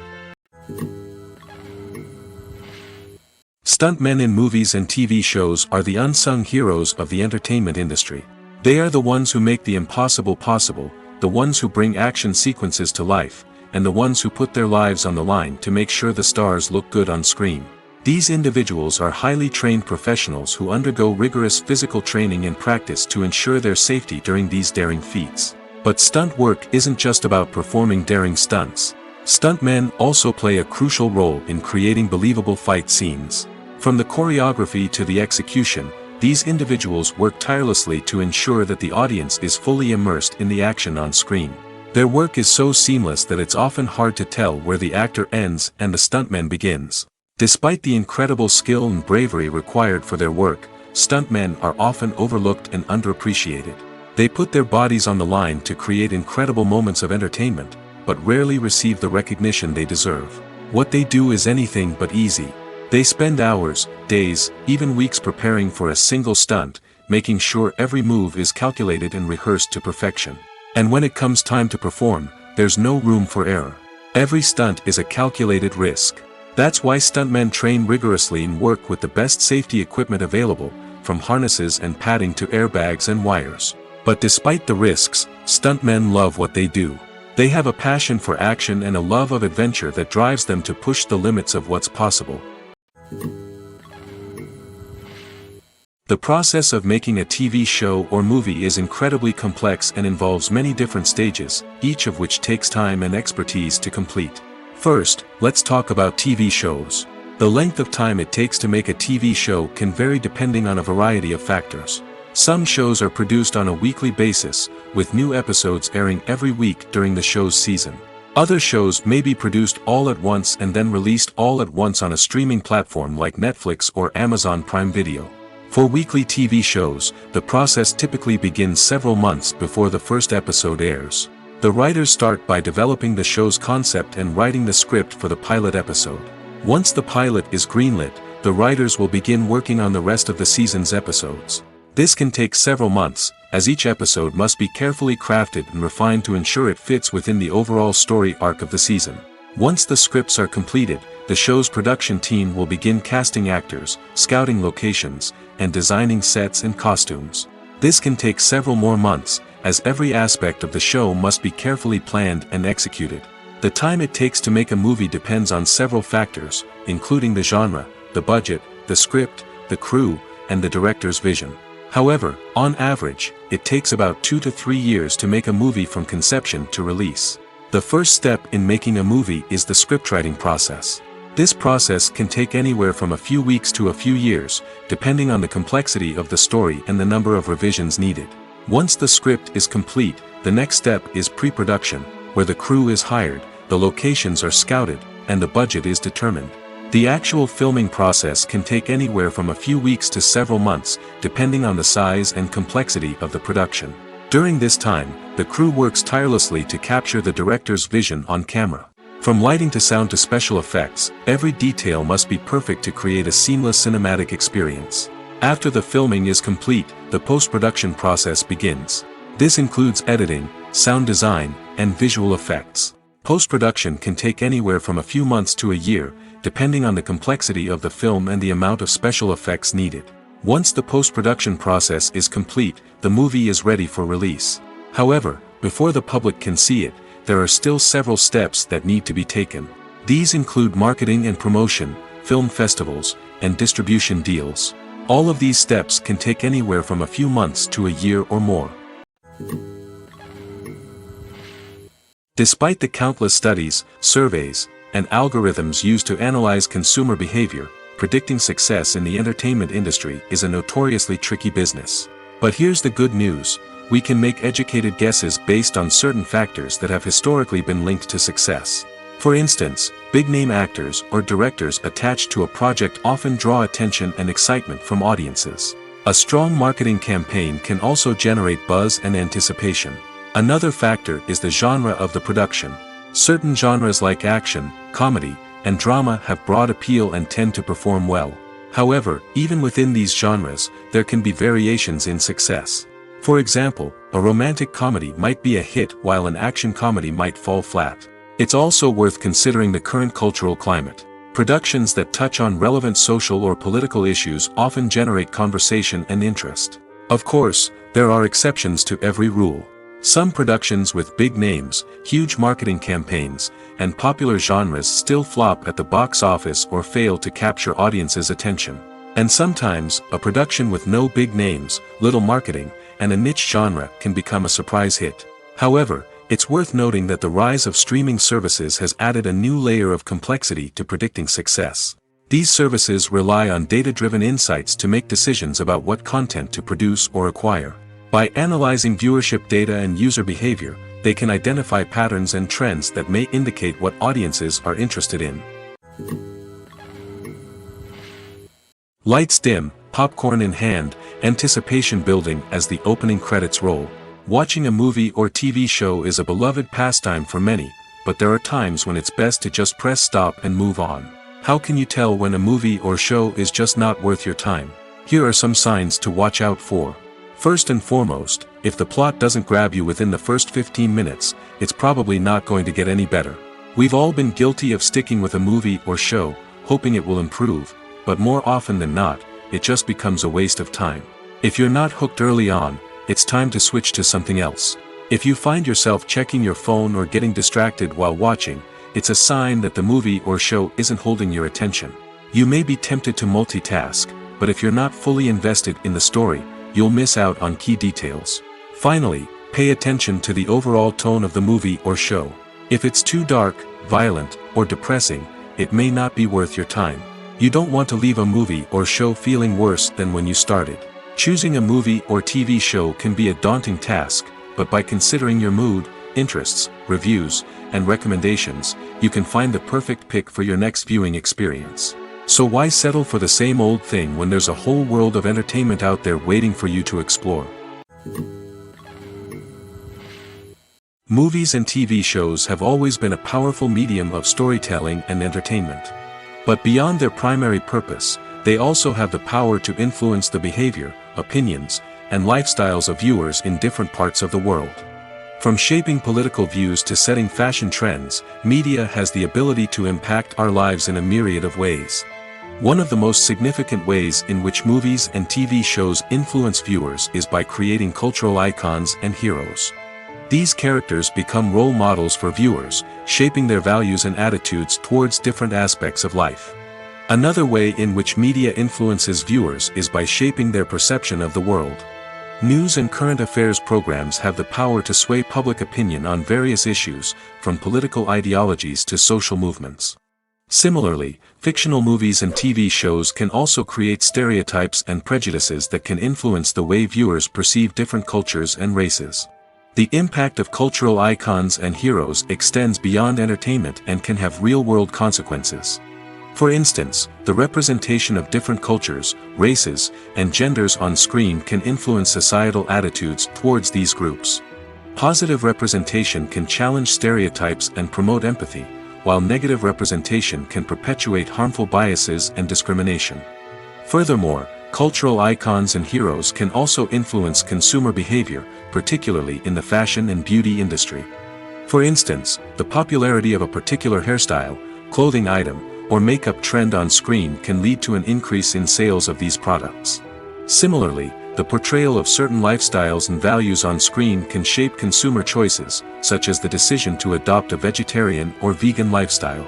Stuntmen in movies and TV shows are the unsung heroes of the entertainment industry. They are the ones who make the impossible possible, the ones who bring action sequences to life, and the ones who put their lives on the line to make sure the stars look good on screen. These individuals are highly trained professionals who undergo rigorous physical training and practice to ensure their safety during these daring feats. But stunt work isn't just about performing daring stunts. Stuntmen also play a crucial role in creating believable fight scenes. From the choreography to the execution, these individuals work tirelessly to ensure that the audience is fully immersed in the action on screen. Their work is so seamless that it's often hard to tell where the actor ends and the stuntman begins. Despite the incredible skill and bravery required for their work, stuntmen are often overlooked and underappreciated. They put their bodies on the line to create incredible moments of entertainment, but rarely receive the recognition they deserve. What they do is anything but easy. They spend hours, days, even weeks preparing for a single stunt, making sure every move is calculated and rehearsed to perfection. And when it comes time to perform, there's no room for error. Every stunt is a calculated risk. That's why stuntmen train rigorously and work with the best safety equipment available, from harnesses and padding to airbags and wires. But despite the risks, stuntmen love what they do. They have a passion for action and a love of adventure that drives them to push the limits of what's possible. The process of making a TV show or movie is incredibly complex and involves many different stages, each of which takes time and expertise to complete. First, let's talk about TV shows. The length of time it takes to make a TV show can vary depending on a variety of factors. Some shows are produced on a weekly basis, with new episodes airing every week during the show's season. Other shows may be produced all at once and then released all at once on a streaming platform like Netflix or Amazon Prime Video. For weekly TV shows, the process typically begins several months before the first episode airs. The writers start by developing the show's concept and writing the script for the pilot episode. Once the pilot is greenlit, the writers will begin working on the rest of the season's episodes. This can take several months, as each episode must be carefully crafted and refined to ensure it fits within the overall story arc of the season. Once the scripts are completed, the show's production team will begin casting actors, scouting locations, and designing sets and costumes. This can take several more months, as every aspect of the show must be carefully planned and executed. The time it takes to make a movie depends on several factors, including the genre, the budget, the script, the crew, and the director's vision. However, on average, it takes about 2 to 3 years to make a movie from conception to release. The first step in making a movie is the scriptwriting process. This process can take anywhere from a few weeks to a few years, depending on the complexity of the story and the number of revisions needed. Once the script is complete, the next step is pre-production, where the crew is hired, the locations are scouted, and the budget is determined. The actual filming process can take anywhere from a few weeks to several months, depending on the size and complexity of the production. During this time, the crew works tirelessly to capture the director's vision on camera. From lighting to sound to special effects, every detail must be perfect to create a seamless cinematic experience. After the filming is complete, the post-production process begins. This includes editing, sound design, and visual effects. Post-production can take anywhere from a few months to a year, depending on the complexity of the film and the amount of special effects needed. Once the post-production process is complete, the movie is ready for release. However, before the public can see it, there are still several steps that need to be taken. These include marketing and promotion, film festivals, and distribution deals. All of these steps can take anywhere from a few months to a year or more. Despite the countless studies, surveys, and algorithms used to analyze consumer behavior, predicting success in the entertainment industry is a notoriously tricky business. But here's the good news: we can make educated guesses based on certain factors that have historically been linked to success. For instance, big-name actors or directors attached to a project often draw attention and excitement from audiences. A strong marketing campaign can also generate buzz and anticipation. Another factor is the genre of the production. Certain genres like action, comedy, and drama have broad appeal and tend to perform well. However, even within these genres, there can be variations in success. For example, a romantic comedy might be a hit while an action comedy might fall flat. It's also worth considering the current cultural climate. Productions that touch on relevant social or political issues often generate conversation and interest. Of course, there are exceptions to every rule. Some productions with big names, huge marketing campaigns, and popular genres still flop at the box office or fail to capture audiences' attention. And sometimes, a production with no big names, little marketing, and a niche genre can become a surprise hit. However, it's worth noting that the rise of streaming services has added a new layer of complexity to predicting success. These services rely on data-driven insights to make decisions about what content to produce or acquire. By analyzing viewership data and user behavior, they can identify patterns and trends that may indicate what audiences are interested in. Lights dim, popcorn in hand, anticipation building as the opening credits roll. Watching a movie or TV show is a beloved pastime for many, but there are times when it's best to just press stop and move on. How can you tell when a movie or show is just not worth your time? Here are some signs to watch out for. First and foremost, if the plot doesn't grab you within the first 15 minutes, it's probably not going to get any better. We've all been guilty of sticking with a movie or show, hoping it will improve, but more often than not, it just becomes a waste of time. If you're not hooked early on, it's time to switch to something else. If you find yourself checking your phone or getting distracted while watching, it's a sign that the movie or show isn't holding your attention. You may be tempted to multitask, but if you're not fully invested in the story, you'll miss out on key details. Finally, pay attention to the overall tone of the movie or show. If it's too dark, violent, or depressing, it may not be worth your time. You don't want to leave a movie or show feeling worse than when you started. Choosing a movie or TV show can be a daunting task, but by considering your mood, interests, reviews, and recommendations, you can find the perfect pick for your next viewing experience. So why settle for the same old thing when there's a whole world of entertainment out there waiting for you to explore? Movies and TV shows have always been a powerful medium of storytelling and entertainment. But beyond their primary purpose, they also have the power to influence the behavior, opinions, and lifestyles of viewers in different parts of the world. From shaping political views to setting fashion trends, media has the ability to impact our lives in a myriad of ways. One of the most significant ways in which movies and TV shows influence viewers is by creating cultural icons and heroes. These characters become role models for viewers, shaping their values and attitudes towards different aspects of life. Another way in which media influences viewers is by shaping their perception of the world. News and current affairs programs have the power to sway public opinion on various issues, from political ideologies to social movements. Similarly, fictional movies and TV shows can also create stereotypes and prejudices that can influence the way viewers perceive different cultures and races. The impact of cultural icons and heroes extends beyond entertainment and can have real-world consequences. For instance, the representation of different cultures, races, and genders on screen can influence societal attitudes towards these groups. Positive representation can challenge stereotypes and promote empathy, while negative representation can perpetuate harmful biases and discrimination. Furthermore, cultural icons and heroes can also influence consumer behavior, particularly in the fashion and beauty industry. For instance, the popularity of a particular hairstyle, clothing item, or makeup trend on screen can lead to an increase in sales of these products. Similarly, the portrayal of certain lifestyles and values on screen can shape consumer choices, such as the decision to adopt a vegetarian or vegan lifestyle.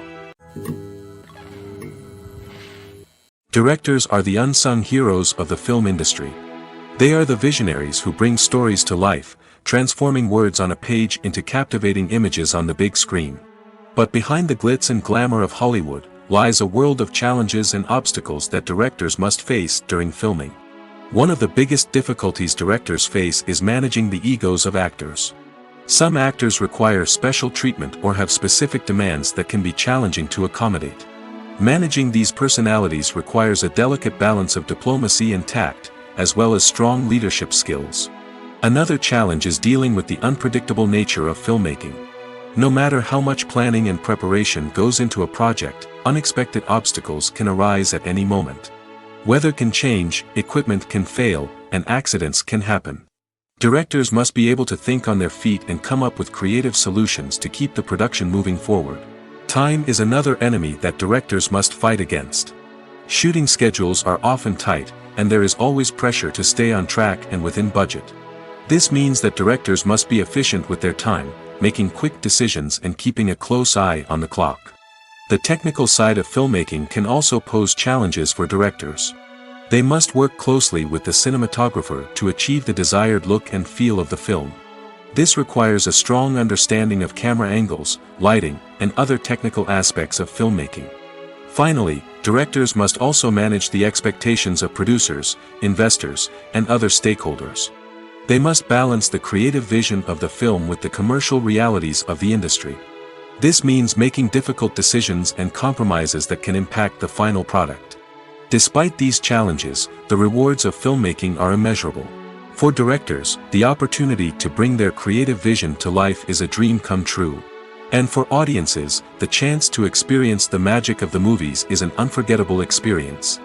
Directors are the unsung heroes of the film industry. They are the visionaries who bring stories to life, transforming words on a page into captivating images on the big screen. But behind the glitz and glamour of Hollywood lies a world of challenges and obstacles that directors must face during filming. One of the biggest difficulties directors face is managing the egos of actors. Some actors require special treatment or have specific demands that can be challenging to accommodate. Managing these personalities requires a delicate balance of diplomacy and tact, as well as strong leadership skills. Another challenge is dealing with the unpredictable nature of filmmaking. No matter how much planning and preparation goes into a project, unexpected obstacles can arise at any moment. Weather can change, equipment can fail, and accidents can happen. Directors must be able to think on their feet and come up with creative solutions to keep the production moving forward. Time is another enemy that directors must fight against. Shooting schedules are often tight, and there is always pressure to stay on track and within budget. This means that directors must be efficient with their time, making quick decisions and keeping a close eye on the clock. The technical side of filmmaking can also pose challenges for directors. They must work closely with the cinematographer to achieve the desired look and feel of the film. This requires a strong understanding of camera angles, lighting, and other technical aspects of filmmaking. Finally, directors must also manage the expectations of producers, investors, and other stakeholders. They must balance the creative vision of the film with the commercial realities of the industry. This means making difficult decisions and compromises that can impact the final product. Despite these challenges, the rewards of filmmaking are immeasurable. For directors, the opportunity to bring their creative vision to life is a dream come true. And for audiences, the chance to experience the magic of the movies is an unforgettable experience.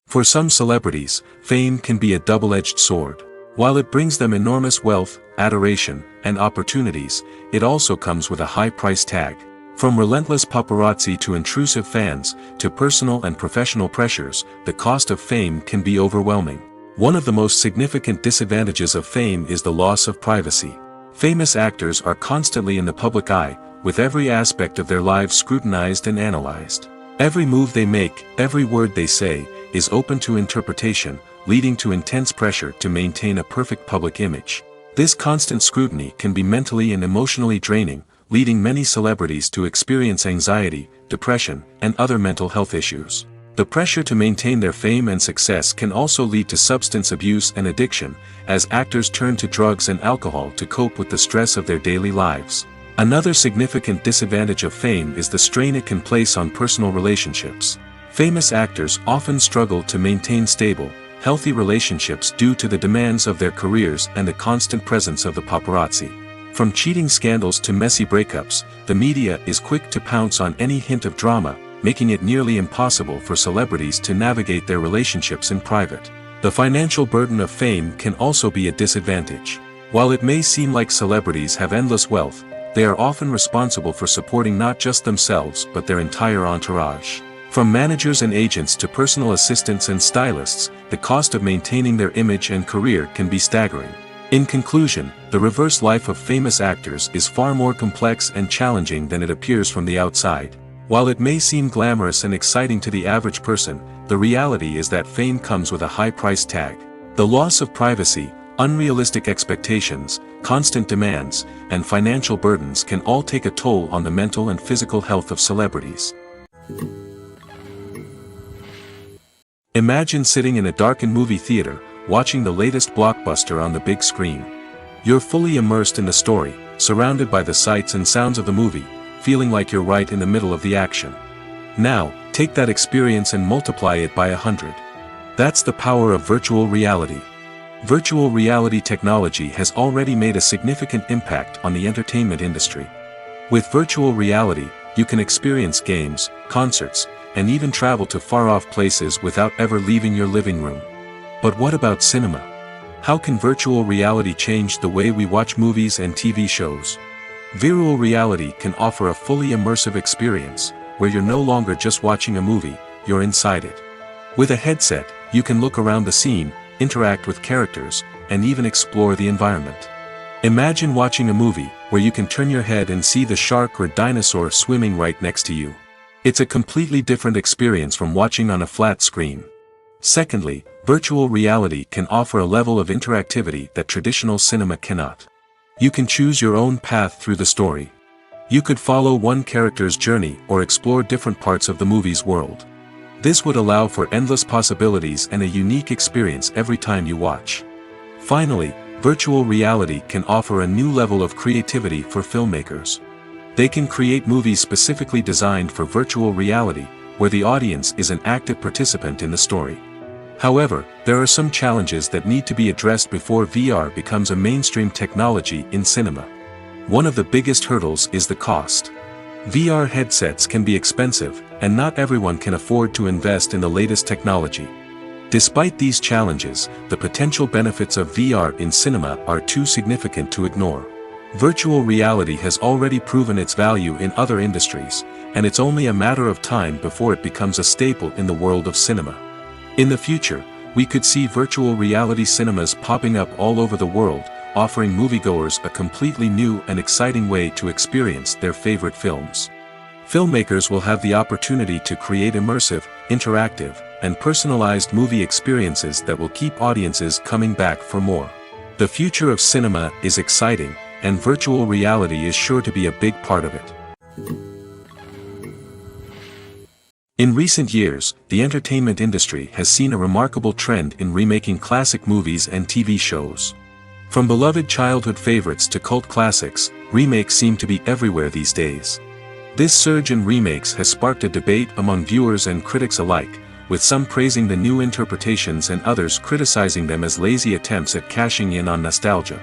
For some celebrities, fame can be a double-edged sword. While it brings them enormous wealth, adoration, and opportunities, it also comes with a high price tag. From relentless paparazzi to intrusive fans, to personal and professional pressures, the cost of fame can be overwhelming. One of the most significant disadvantages of fame is the loss of privacy. Famous actors are constantly in the public eye, with every aspect of their lives scrutinized and analyzed. Every move they make, every word they say, is open to interpretation, leading to intense pressure to maintain a perfect public image. This constant scrutiny can be mentally and emotionally draining, leading many celebrities to experience anxiety, depression, and other mental health issues. The pressure to maintain their fame and success can also lead to substance abuse and addiction, as actors turn to drugs and alcohol to cope with the stress of their daily lives. Another significant disadvantage of fame is the strain it can place on personal relationships. Famous actors often struggle to maintain stable, healthy relationships due to the demands of their careers and the constant presence of the paparazzi. From cheating scandals to messy breakups, the media is quick to pounce on any hint of drama, making it nearly impossible for celebrities to navigate their relationships in private. The financial burden of fame can also be a disadvantage. While it may seem like celebrities have endless wealth, they are often responsible for supporting not just themselves but their entire entourage. From managers and agents to personal assistants and stylists, the cost of maintaining their image and career can be staggering. In conclusion, the reverse life of famous actors is far more complex and challenging than it appears from the outside. While it may seem glamorous and exciting to the average person, the reality is that fame comes with a high price tag. The loss of privacy, unrealistic expectations, constant demands, and financial burdens can all take a toll on the mental and physical health of celebrities. Imagine sitting in a darkened movie theater, watching the latest blockbuster on the big screen. You're fully immersed in the story, surrounded by the sights and sounds of the movie, feeling like you're right in the middle of the action. Now, take that experience and multiply it by 100. That's the power of virtual reality. Virtual reality technology has already made a significant impact on the entertainment industry. With virtual reality, you can experience games, concerts, and even travel to far-off places without ever leaving your living room. But what about cinema? How can virtual reality change the way we watch movies and TV shows? Virtual reality can offer a fully immersive experience, where you're no longer just watching a movie, you're inside it. With a headset, you can look around the scene, interact with characters, and even explore the environment. Imagine watching a movie where you can turn your head and see the shark or dinosaur swimming right next to you. It's a completely different experience from watching on a flat screen. Secondly, virtual reality can offer a level of interactivity that traditional cinema cannot. You can choose your own path through the story. You could follow one character's journey or explore different parts of the movie's world. This would allow for endless possibilities and a unique experience every time you watch. Finally, virtual reality can offer a new level of creativity for filmmakers. They can create movies specifically designed for virtual reality, where the audience is an active participant in the story. However, there are some challenges that need to be addressed before VR becomes a mainstream technology in cinema. One of the biggest hurdles is the cost. VR headsets can be expensive, and not everyone can afford to invest in the latest technology. Despite these challenges, the potential benefits of VR in cinema are too significant to ignore. Virtual reality has already proven its value in other industries, and it's only a matter of time before it becomes a staple in the world of cinema. In the future, we could see virtual reality cinemas popping up all over the world, offering moviegoers a completely new and exciting way to experience their favorite films. Filmmakers will have the opportunity to create immersive, interactive, and personalized movie experiences that will keep audiences coming back for more. The future of cinema is exciting, and virtual reality is sure to be a big part of it. In recent years, the entertainment industry has seen a remarkable trend in remaking classic movies and TV shows. From beloved childhood favorites to cult classics, remakes seem to be everywhere these days. This surge in remakes has sparked a debate among viewers and critics alike, with some praising the new interpretations and others criticizing them as lazy attempts at cashing in on nostalgia.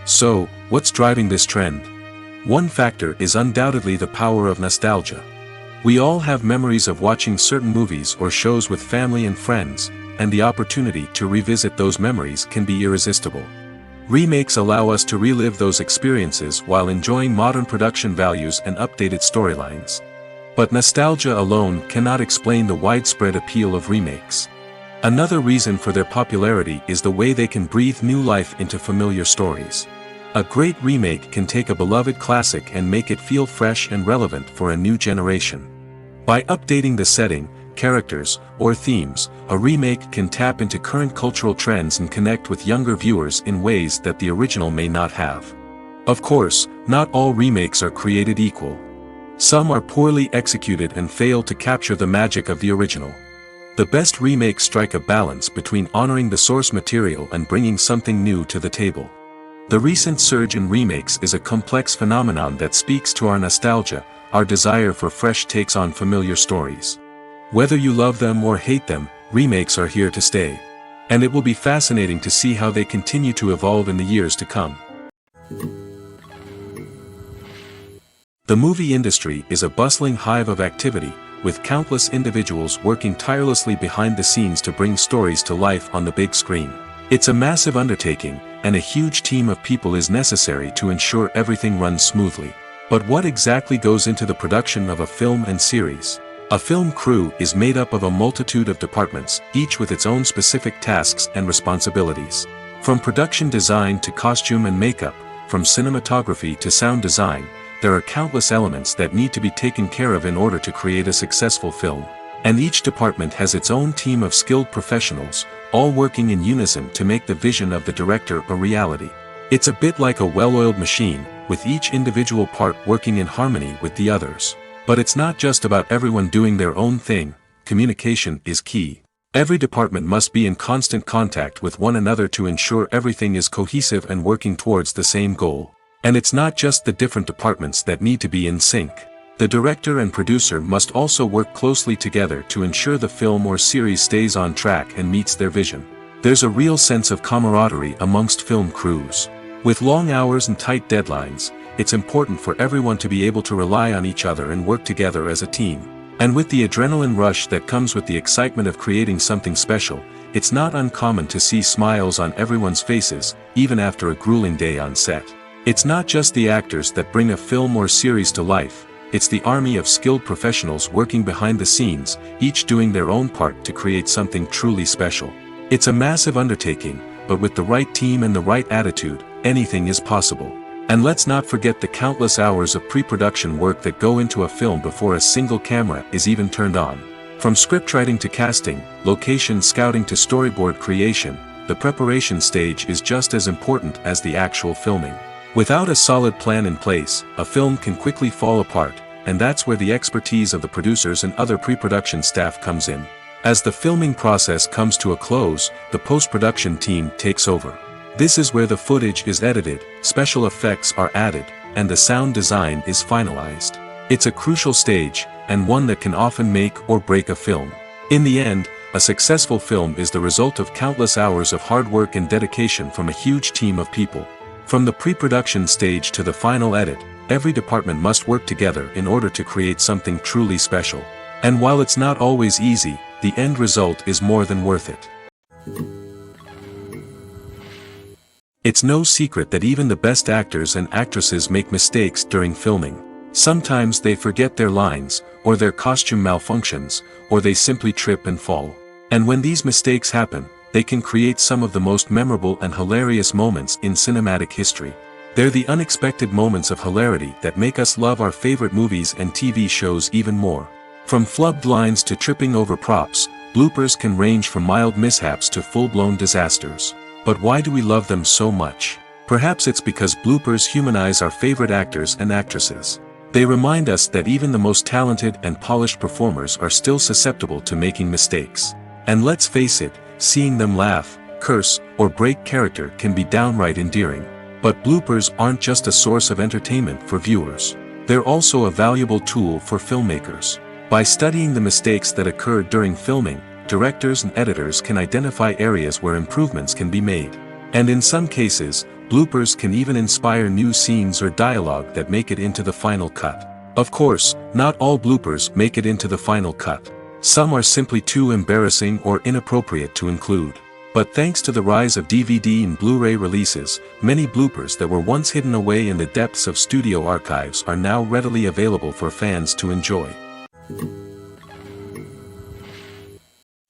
So, what's driving this trend? One factor is undoubtedly the power of nostalgia. We all have memories of watching certain movies or shows with family and friends, and the opportunity to revisit those memories can be irresistible. Remakes allow us to relive those experiences while enjoying modern production values and updated storylines. But nostalgia alone cannot explain the widespread appeal of remakes. Another reason for their popularity is the way they can breathe new life into familiar stories. A great remake can take a beloved classic and make it feel fresh and relevant for a new generation. By updating the setting, characters, or themes, a remake can tap into current cultural trends and connect with younger viewers in ways that the original may not have. Of course, not all remakes are created equal. Some are poorly executed and fail to capture the magic of the original. The best remakes strike a balance between honoring the source material and bringing something new to the table. The recent surge in remakes is a complex phenomenon that speaks to our nostalgia, our desire for fresh takes on familiar stories. Whether you love them or hate them, remakes are here to stay. And it will be fascinating to see how they continue to evolve in the years to come. The movie industry is a bustling hive of activity, with countless individuals working tirelessly behind the scenes to bring stories to life on the big screen. It's a massive undertaking, and a huge team of people is necessary to ensure everything runs smoothly. But what exactly goes into the production of a film and series? A film crew is made up of a multitude of departments, each with its own specific tasks and responsibilities. From production design to costume and makeup, from cinematography to sound design, there are countless elements that need to be taken care of in order to create a successful film. And each department has its own team of skilled professionals, all working in unison to make the vision of the director a reality. It's a bit like a well-oiled machine, with each individual part working in harmony with the others. But it's not just about everyone doing their own thing. Communication is key. Every department must be in constant contact with one another to ensure everything is cohesive and working towards the same goal. And it's not just the different departments that need to be in sync. The director and producer must also work closely together to ensure the film or series stays on track and meets their vision. There's a real sense of camaraderie amongst film crews. With long hours and tight deadlines, it's important for everyone to be able to rely on each other and work together as a team. And with the adrenaline rush that comes with the excitement of creating something special, it's not uncommon to see smiles on everyone's faces, even after a grueling day on set. It's not just the actors that bring a film or series to life. it's the army of skilled professionals working behind the scenes, each doing their own part to create something truly special. It's a massive undertaking, but with the right team and the right attitude, anything is possible. And let's not forget the countless hours of pre-production work that go into a film before a single camera is even turned on. From scriptwriting to casting, location scouting to storyboard creation, the preparation stage is just as important as the actual filming. Without a solid plan in place, a film can quickly fall apart, and that's where the expertise of the producers and other pre-production staff comes in. As the filming process comes to a close, the post-production team takes over. This is where the footage is edited, special effects are added, and the sound design is finalized. It's a crucial stage, and one that can often make or break a film. In the end, a successful film is the result of countless hours of hard work and dedication from a huge team of people. From the pre-production stage to the final edit, every department must work together in order to create something truly special. And while it's not always easy, the end result is more than worth it. It's no secret that even the best actors and actresses make mistakes during filming. Sometimes they forget their lines, or their costume malfunctions, or they simply trip and fall. And when these mistakes happen, they can create some of the most memorable and hilarious moments in cinematic history. They're the unexpected moments of hilarity that make us love our favorite movies and TV shows even more. From flubbed lines to tripping over props, bloopers can range from mild mishaps to full-blown disasters. But why do we love them so much? Perhaps it's because bloopers humanize our favorite actors and actresses. They remind us that even the most talented and polished performers are still susceptible to making mistakes. And let's face it, seeing them laugh, curse, or break character can be downright endearing. But bloopers aren't just a source of entertainment for viewers. They're also a valuable tool for filmmakers. By studying the mistakes that occurred during filming, directors and editors can identify areas where improvements can be made. And in some cases, bloopers can even inspire new scenes or dialogue that make it into the final cut. Of course, not all bloopers make it into the final cut. Some are simply too embarrassing or inappropriate to include. But thanks to the rise of DVD and Blu-ray releases, many bloopers that were once hidden away in the depths of studio archives are now readily available for fans to enjoy.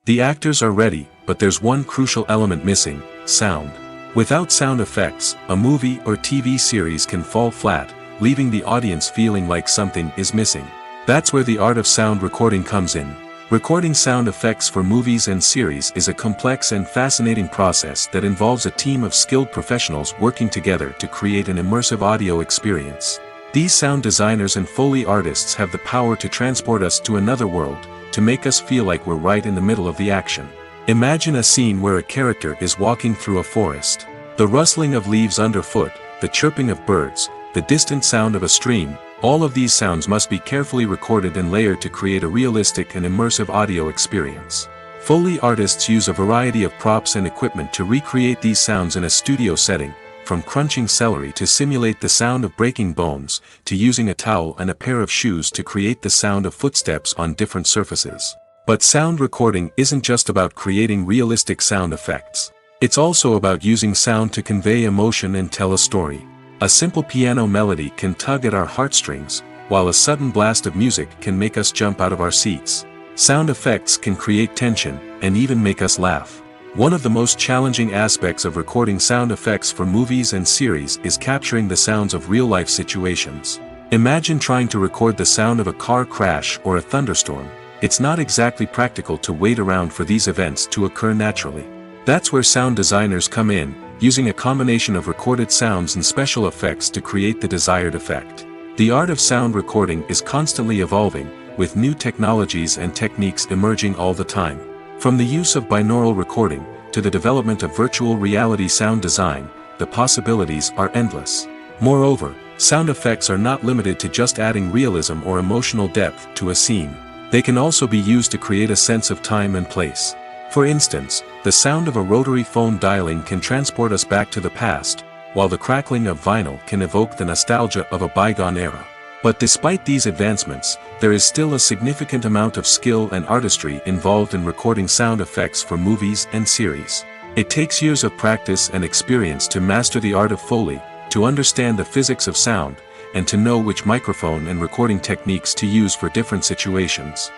The actors are ready, but there's one crucial element missing: sound. Without sound effects, a movie or TV series can fall flat, leaving the audience feeling like something is missing. That's where the art of sound recording comes in. Recording sound effects for movies and series is a complex and fascinating process that involves a team of skilled professionals working together to create an immersive audio experience. These sound designers and Foley artists have the power to transport us to another world, to make us feel like we're right in the middle of the action. Imagine a scene where a character is walking through a forest. The rustling of leaves underfoot, the chirping of birds, the distant sound of a stream, all of these sounds must be carefully recorded and layered to create a realistic and immersive audio experience. Foley artists use a variety of props and equipment to recreate these sounds in a studio setting, from crunching celery to simulate the sound of breaking bones, to using a towel and a pair of shoes to create the sound of footsteps on different surfaces. But sound recording isn't just about creating realistic sound effects. It's also about using sound to convey emotion and tell a story. A simple piano melody can tug at our heartstrings, while a sudden blast of music can make us jump out of our seats. Sound effects can create tension, and even make us laugh. One of the most challenging aspects of recording sound effects for movies and series is capturing the sounds of real-life situations. Imagine trying to record the sound of a car crash or a thunderstorm. It's not exactly practical to wait around for these events to occur naturally. That's where sound designers come in, using a combination of recorded sounds and special effects to create the desired effect. The art of sound recording is constantly evolving, with new technologies and techniques emerging all the time. From the use of binaural recording, to the development of virtual reality sound design, the possibilities are endless. Moreover, sound effects are not limited to just adding realism or emotional depth to a scene. They can also be used to create a sense of time and place. For instance, the sound of a rotary phone dialing can transport us back to the past, while the crackling of vinyl can evoke the nostalgia of a bygone era. But despite these advancements, there is still a significant amount of skill and artistry involved in recording sound effects for movies and series. It takes years of practice and experience to master the art of Foley, to understand the physics of sound, and to know which microphone and recording techniques to use for different situations.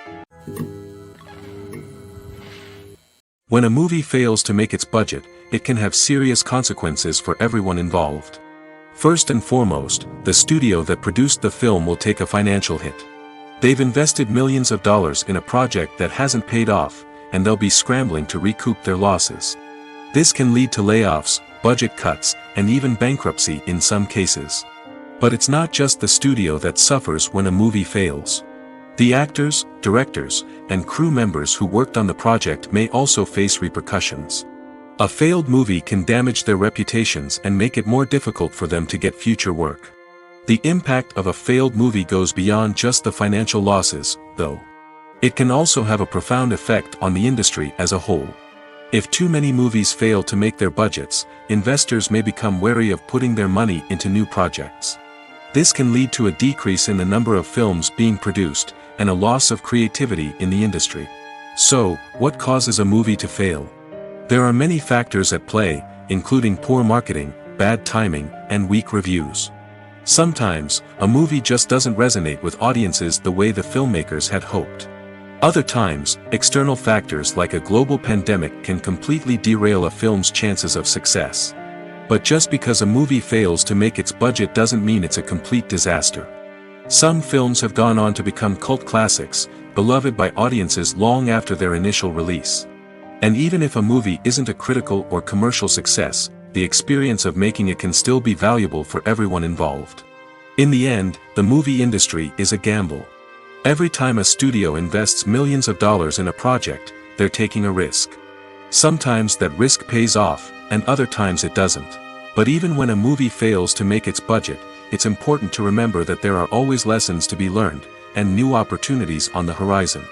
When a movie fails to make its budget, it can have serious consequences for everyone involved. First and foremost, the studio that produced the film will take a financial hit. They've invested millions of dollars in a project that hasn't paid off, and they'll be scrambling to recoup their losses. This can lead to layoffs, budget cuts, and even bankruptcy in some cases. But it's not just the studio that suffers when a movie fails. The actors, directors, and crew members who worked on the project may also face repercussions. A failed movie can damage their reputations and make it more difficult for them to get future work. The impact of a failed movie goes beyond just the financial losses, though. It can also have a profound effect on the industry as a whole. If too many movies fail to make their budgets, investors may become wary of putting their money into new projects. This can lead to a decrease in the number of films being produced, and a loss of creativity in the industry. So, what causes a movie to fail? There are many factors at play, including poor marketing, bad timing, and weak reviews. Sometimes, a movie just doesn't resonate with audiences the way the filmmakers had hoped. Other times, external factors like a global pandemic can completely derail a film's chances of success. But just because a movie fails to make its budget doesn't mean it's a complete disaster. Some films have gone on to become cult classics, beloved by audiences long after their initial release. And even if a movie isn't a critical or commercial success, the experience of making it can still be valuable for everyone involved. In the end, the movie industry is a gamble. Every time a studio invests millions of dollars in a project, they're taking a risk. Sometimes that risk pays off, and other times it doesn't. But even when a movie fails to make its budget, it's important to remember that there are always lessons to be learned, and new opportunities on the horizon.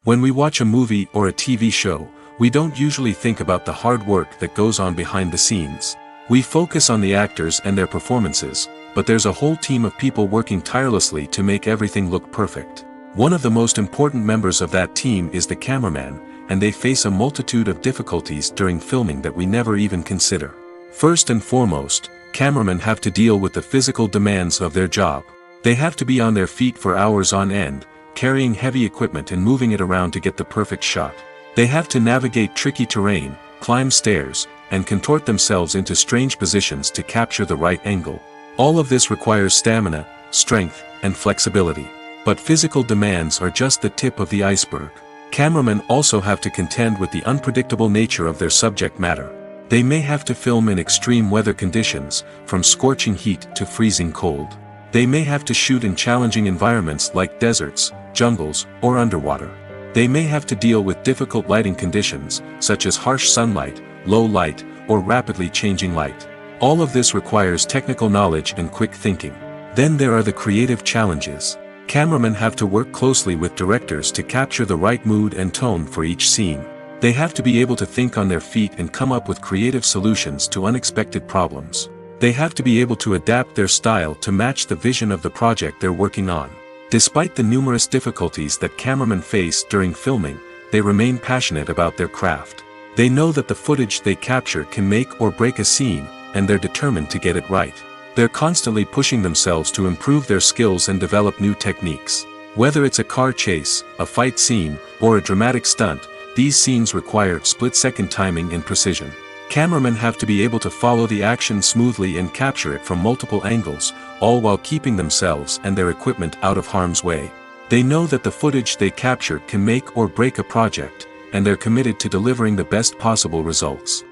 When we watch a movie or a TV show, we don't usually think about the hard work that goes on behind the scenes. We focus on the actors and their performances, but there's a whole team of people working tirelessly to make everything look perfect. One of the most important members of that team is the cameraman, and they face a multitude of difficulties during filming that we never even consider. First and foremost, cameramen have to deal with the physical demands of their job. They have to be on their feet for hours on end, carrying heavy equipment and moving it around to get the perfect shot. They have to navigate tricky terrain, climb stairs, and contort themselves into strange positions to capture the right angle. All of this requires stamina, strength, and flexibility. But physical demands are just the tip of the iceberg. Cameramen also have to contend with the unpredictable nature of their subject matter. They may have to film in extreme weather conditions, from scorching heat to freezing cold. They may have to shoot in challenging environments like deserts, jungles, or underwater. They may have to deal with difficult lighting conditions, such as harsh sunlight, low light, or rapidly changing light. All of this requires technical knowledge and quick thinking. Then there are the creative challenges. Cameramen have to work closely with directors to capture the right mood and tone for each scene. They have to be able to think on their feet and come up with creative solutions to unexpected problems. They have to be able to adapt their style to match the vision of the project they're working on. Despite the numerous difficulties that cameramen face during filming, they remain passionate about their craft. They know that the footage they capture can make or break a scene, and they're determined to get it right. They're constantly pushing themselves to improve their skills and develop new techniques. Whether it's a car chase, a fight scene, or a dramatic stunt, these scenes require split-second timing and precision. Cameramen have to be able to follow the action smoothly and capture it from multiple angles, all while keeping themselves and their equipment out of harm's way. They know that the footage they capture can make or break a project, and they're committed to delivering the best possible results.